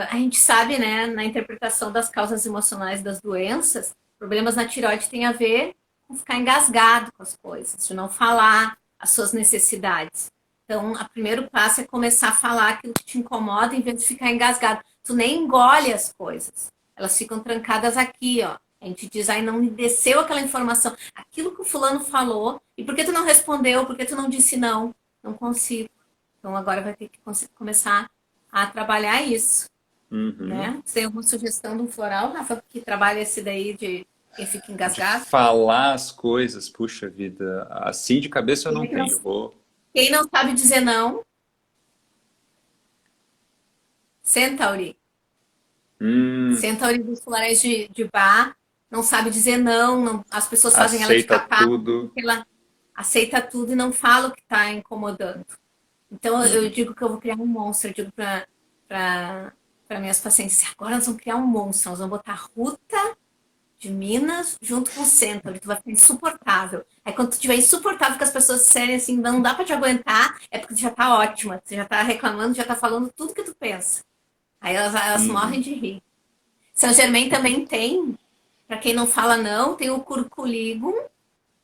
a gente sabe, né, na interpretação das causas emocionais das doenças, problemas na tireoide têm a ver com ficar engasgado com as coisas, de não falar as suas necessidades. Então, o primeiro passo é começar a falar aquilo que te incomoda em vez de ficar engasgado. Tu nem engole as coisas. Elas ficam trancadas aqui, ó. A gente diz, aí não me desceu aquela informação. Aquilo que o fulano falou, e por que tu não respondeu? Por que tu não disse não? Não consigo. Então agora vai ter que começar a trabalhar isso,
Uhum.
né? Você tem alguma sugestão de um floral, Rafa, que trabalha esse daí de quem fica
De
engasgado?
falar as coisas, puxa vida, assim de cabeça eu
Quem,
não
é que não,
tenho. Vou.
quem não sabe dizer não, Centauri.
Hum,
Centauri dos florais de bar, não sabe dizer não, as pessoas fazem ela de
aceita
capaz,
tudo.
porque ela aceita tudo e não fala o que está incomodando. Então eu
Uhum.
digo que eu vou criar um monstro, eu digo para minhas pacientes, assim, agora nós vamos criar um monstro, nós vamos botar Ruta de Minas junto com o Centauri, tu vai ficar insuportável. Aí quando tu estiver insuportável que as pessoas disserem assim, não dá para te aguentar, é porque tu já tá ótima, tu já tá reclamando, já tá falando tudo que tu pensa. Aí elas morrem
Uhum.
de rir. São Germain também tem, para quem não fala não, tem o curculigo,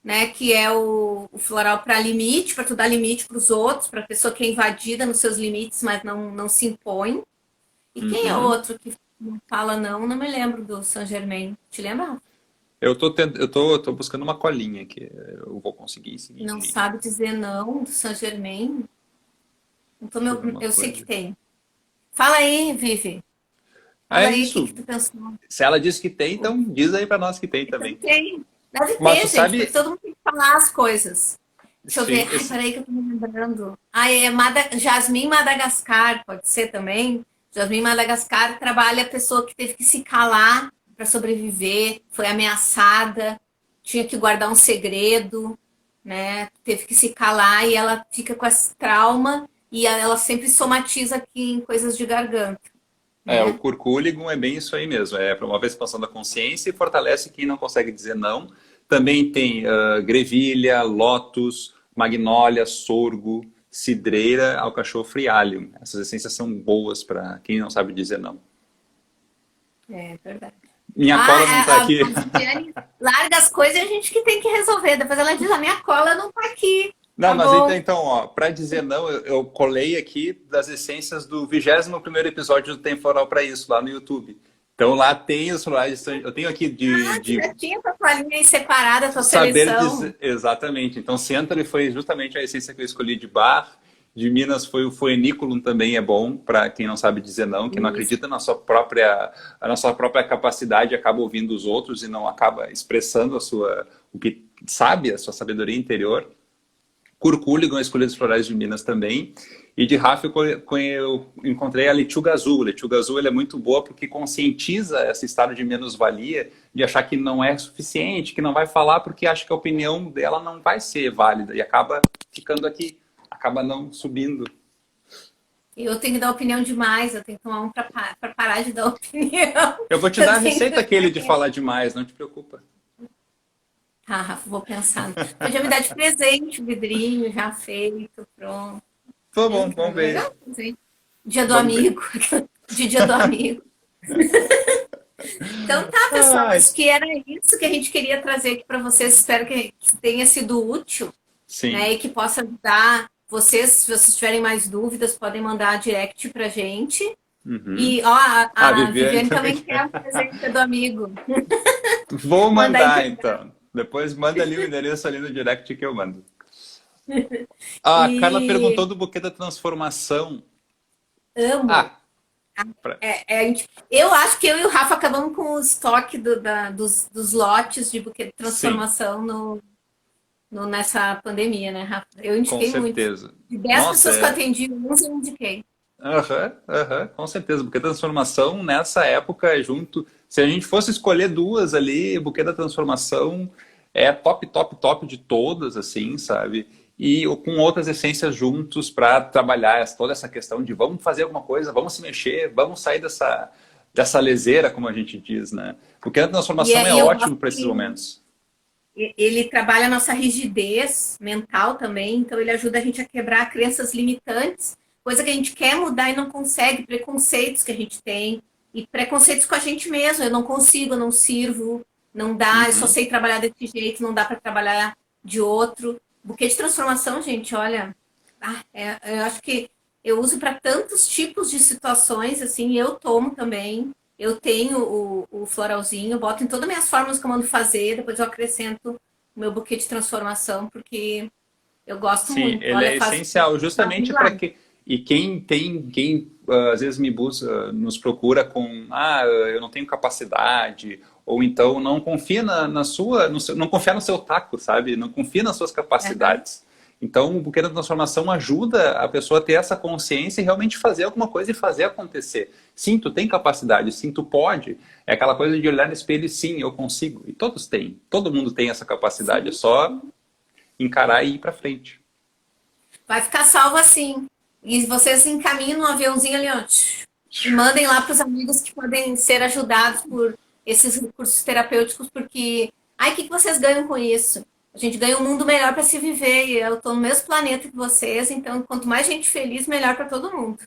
né, que é o floral para limite, para tu dar limite para os outros, para a pessoa que é invadida nos seus limites, mas não se impõe. E quem é
Uhum.
outro que não fala não me lembro do Saint Germain. Te lembra?
Eu tô buscando uma colinha que eu vou conseguir em
Que não
seguidinho.
sabe dizer não do Saint Germain. Então
Deixa eu ver uma
eu sei que
coisa.
tem. Fala aí, Vivi.
Ah,
Fala
é
aí o que,
isso.
que tu pensou.
Se ela disse que tem, então diz aí pra nós que tem
Então
também.
tem. Deve
Mas tu
ter, gente, porque
sabe,
todo mundo tem que falar as coisas. Deixa eu
sim,
ver. Ai, peraí que eu tô me lembrando. Ai, é Jasmine Madagascar, pode ser também. Jasmine Madagascar trabalha a pessoa que teve que se calar para sobreviver, foi ameaçada, tinha que guardar um segredo, né? Teve que se calar e ela fica com esse trauma e ela sempre somatiza aqui em coisas de garganta,
o
né?
curcúligo é bem isso aí mesmo. É promove a expansão da consciência e fortalece quem não consegue dizer não. Também tem grevilha, lótus, magnólia, sorgo, cidreira, alcachofre e alho. Essas essências são boas para quem não sabe dizer não.
É verdade.
Minha cola não tá
Ah,
aqui.
a Viviane larga as coisas e a gente que tem que resolver. Depois ela diz: a minha cola não tá aqui.
Não,
Tá
mas
bom.
então, ó, para dizer não, eu colei aqui das essências do 21º episódio do Tem Floral para isso, lá no YouTube. Então lá tem os florais, eu tenho aqui
Ah, tu já tinha tua colinha aí separada, tua
saber
seleção.
dizer, exatamente. Então Century foi justamente a essência que eu escolhi de Bar, de Minas foi o Foeniculum também é bom para quem não sabe dizer não, que não
Isso.
acredita na sua própria capacidade, acaba ouvindo os outros e não acaba expressando o que sabe, a sua sabedoria interior. Curcúligo, a escolha dos florais de Minas também. E de Rafa eu encontrei a lechuga azul. A lechuga azul ela é muito boa porque conscientiza esse estado de menos-valia, de achar que não é suficiente, que não vai falar porque acha que a opinião dela não vai ser válida e acaba ficando aqui, acaba não subindo.
Eu tenho que dar opinião demais, eu tenho que tomar um para parar de dar opinião.
Eu vou te dar
Eu
a
tenho
receita aquele de
que...
falar demais, não te preocupa.
Ah, Rafa, vou pensar. Podia me dar de presente o vidrinho já feito, pronto.
Tá bom,
Gente,
vamos ver.
legal, presente. Dia do
Vamos ver.
amigo. De dia do amigo. Então tá, pessoal,
Ai,
acho que era isso que a gente queria trazer aqui para vocês. Espero que tenha sido útil, né?
sim.
E que possa ajudar vocês. Se vocês tiverem mais dúvidas, podem mandar direct pra gente.
Uhum.
E ó,
A
a
Viviane
Viviane
também
também quer
quer.
a presente do amigo.
Vou
Mandar
mandar
entregar.
então. Depois manda ali o endereço ali no direct que eu mando. A Carla
E
perguntou do buquê da transformação.
amo.
Ah, pra-
Eu acho que eu e o Rafa acabamos com o estoque dos lotes de buquê de
sim,
transformação nessa pandemia, né, Rafa? Eu
com
indiquei muito.
certeza.
De 10
Nossa,
pessoas que eu atendi, 11 eu indiquei.
aham, aham, com certeza. Buquê da transformação nessa época junto. Se a gente fosse escolher duas ali, o buquê da transformação é top, top, top de todas, assim, sabe? E com outras essências juntos para trabalhar toda essa questão de vamos fazer alguma coisa, vamos se mexer, vamos sair dessa leseira, como a gente diz, né? O buquê da
E
transformação é
aí eu
ótimo
gosto
para esses
que
momentos.
ele trabalha a nossa rigidez mental também, então ele ajuda a gente a quebrar crenças limitantes, coisa que a gente quer mudar e não consegue, preconceitos que a gente tem, e preconceitos com a gente mesmo, eu não consigo, eu não sirvo, não dá, eu só
Uhum.
sei trabalhar desse jeito, não dá para trabalhar de outro. Buquê de transformação, gente, olha, eu acho que eu uso para tantos tipos de situações, assim, eu tomo também. Eu tenho o floralzinho, boto em todas as minhas formas que eu mando fazer, depois eu acrescento o meu buquê de transformação, porque eu gosto
Sim,
muito.
ele
Olha,
é essencial
faz
justamente para
milagre.
que e quem às vezes me busca, nos procura com eu não tenho capacidade ou então não confia na sua, não confia no seu taco, sabe? Não confia nas suas
Aham.
capacidades. Então, o buquê da transformação ajuda a pessoa a ter essa consciência e realmente fazer alguma coisa e fazer acontecer. Sim, tu tem capacidade, sim, tu pode. É aquela coisa de olhar no espelho e sim, eu consigo. E todos têm, todo mundo tem essa capacidade. É
Sim,
só
sim.
encarar e ir para frente.
Vai ficar salvo assim. E vocês encaminham um aviãozinho ali, ó, e mandem lá para os amigos que podem ser ajudados por esses recursos terapêuticos, porque, ai, o que vocês ganham com isso? A gente ganha um mundo melhor para se viver, e eu estou no mesmo planeta que vocês, então quanto mais gente feliz, melhor para todo mundo,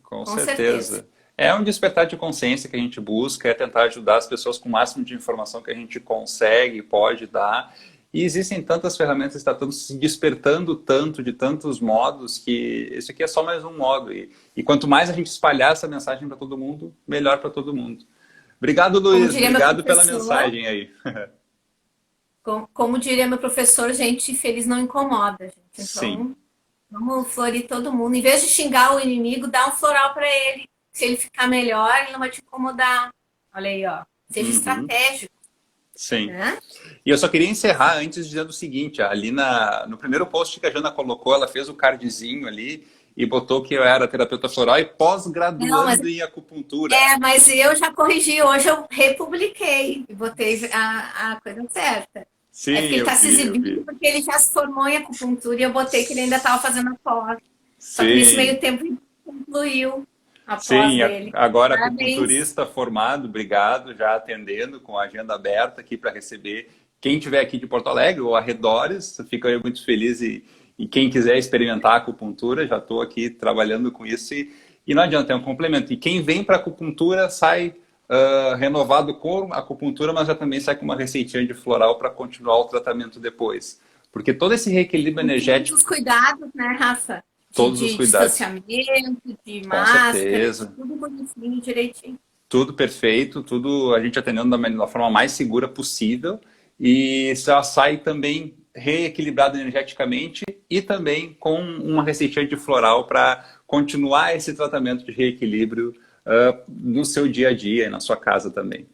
Com
com certeza.
certeza. É um despertar de consciência que a gente busca, é tentar ajudar as pessoas com o máximo de informação que a gente consegue, pode dar. E existem tantas ferramentas, está tanto se despertando tanto, de tantos modos, que isso aqui é só mais um modo. E quanto mais a gente espalhar essa mensagem para todo mundo, melhor para todo mundo. Obrigado,
Como
Luiz.
diria meu
Obrigado pela
professor,
mensagem aí.
como diria meu professor, gente feliz não incomoda, gente.
Sim.
Então, vamos florir todo mundo. Em vez de xingar o inimigo, dá um floral para ele. Se ele ficar melhor, ele não vai te incomodar. Olha aí, ó. Seja
Uhum.
estratégico,
Sim.
né?
E eu só queria encerrar antes dizendo o seguinte, ali no primeiro post que a Jana colocou, ela fez o cardzinho ali e botou que eu era terapeuta floral e
Não,
pós-graduando em acupuntura.
mas eu já corrigi. Hoje eu republiquei e botei a coisa certa. É
Sim,
porque ele
eu
está se
vi, eu
exibindo,
vi.
porque ele já se formou em acupuntura e eu botei que ele ainda estava fazendo a pós. Só que nesse meio
Sim,
tempo ele concluiu a pós
sim,
dele.
agora
Parabéns.
acupunturista formado, obrigado, já atendendo com a agenda aberta aqui para receber quem estiver aqui de Porto Alegre ou arredores, fico aí muito feliz e quem quiser experimentar a acupuntura, já estou aqui trabalhando com isso e não adianta, é um complemento. E quem vem para a acupuntura sai renovado com a acupuntura, mas já também sai com uma receitinha de floral para continuar o tratamento depois. Porque todo esse reequilíbrio
Com todos
energético,
os cuidados, né, Rafa? De,
todos os
de
cuidados,
distanciamento, de
com
máscara,
certeza.
tudo bonitinho, direitinho.
Tudo perfeito, tudo a gente atendendo da forma mais segura possível e já sai também reequilibrado energeticamente e também com uma receitinha de floral para continuar esse tratamento de reequilíbrio no seu dia a dia e na sua casa também.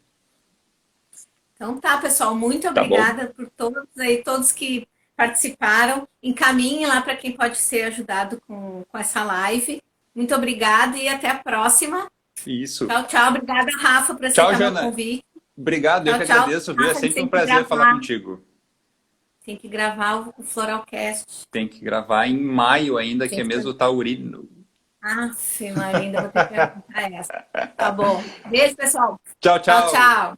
Então tá, pessoal, muito
Tá bom?
obrigada por todos aí, todos que participaram. Encaminhem lá para quem pode ser ajudado com essa live. Muito obrigada e até a próxima.
Isso.
Tchau, tchau. Obrigada, Rafa, por
Tchau,
aceitar meu
Jana.
convite.
Obrigado, eu
Tchau,
que
tchau.
agradeço, viu? É
Rafa, a gente
sempre um
tem que
prazer falar
gravar.
contigo.
Tem que gravar o Floralcast.
Tem que gravar em maio ainda, que é
Gente,
mesmo taurino.
Maria, ainda vou ter que perguntar essa. Tá bom. Beijo, pessoal.
Tchau,
Tchau,
tchau.
tchau.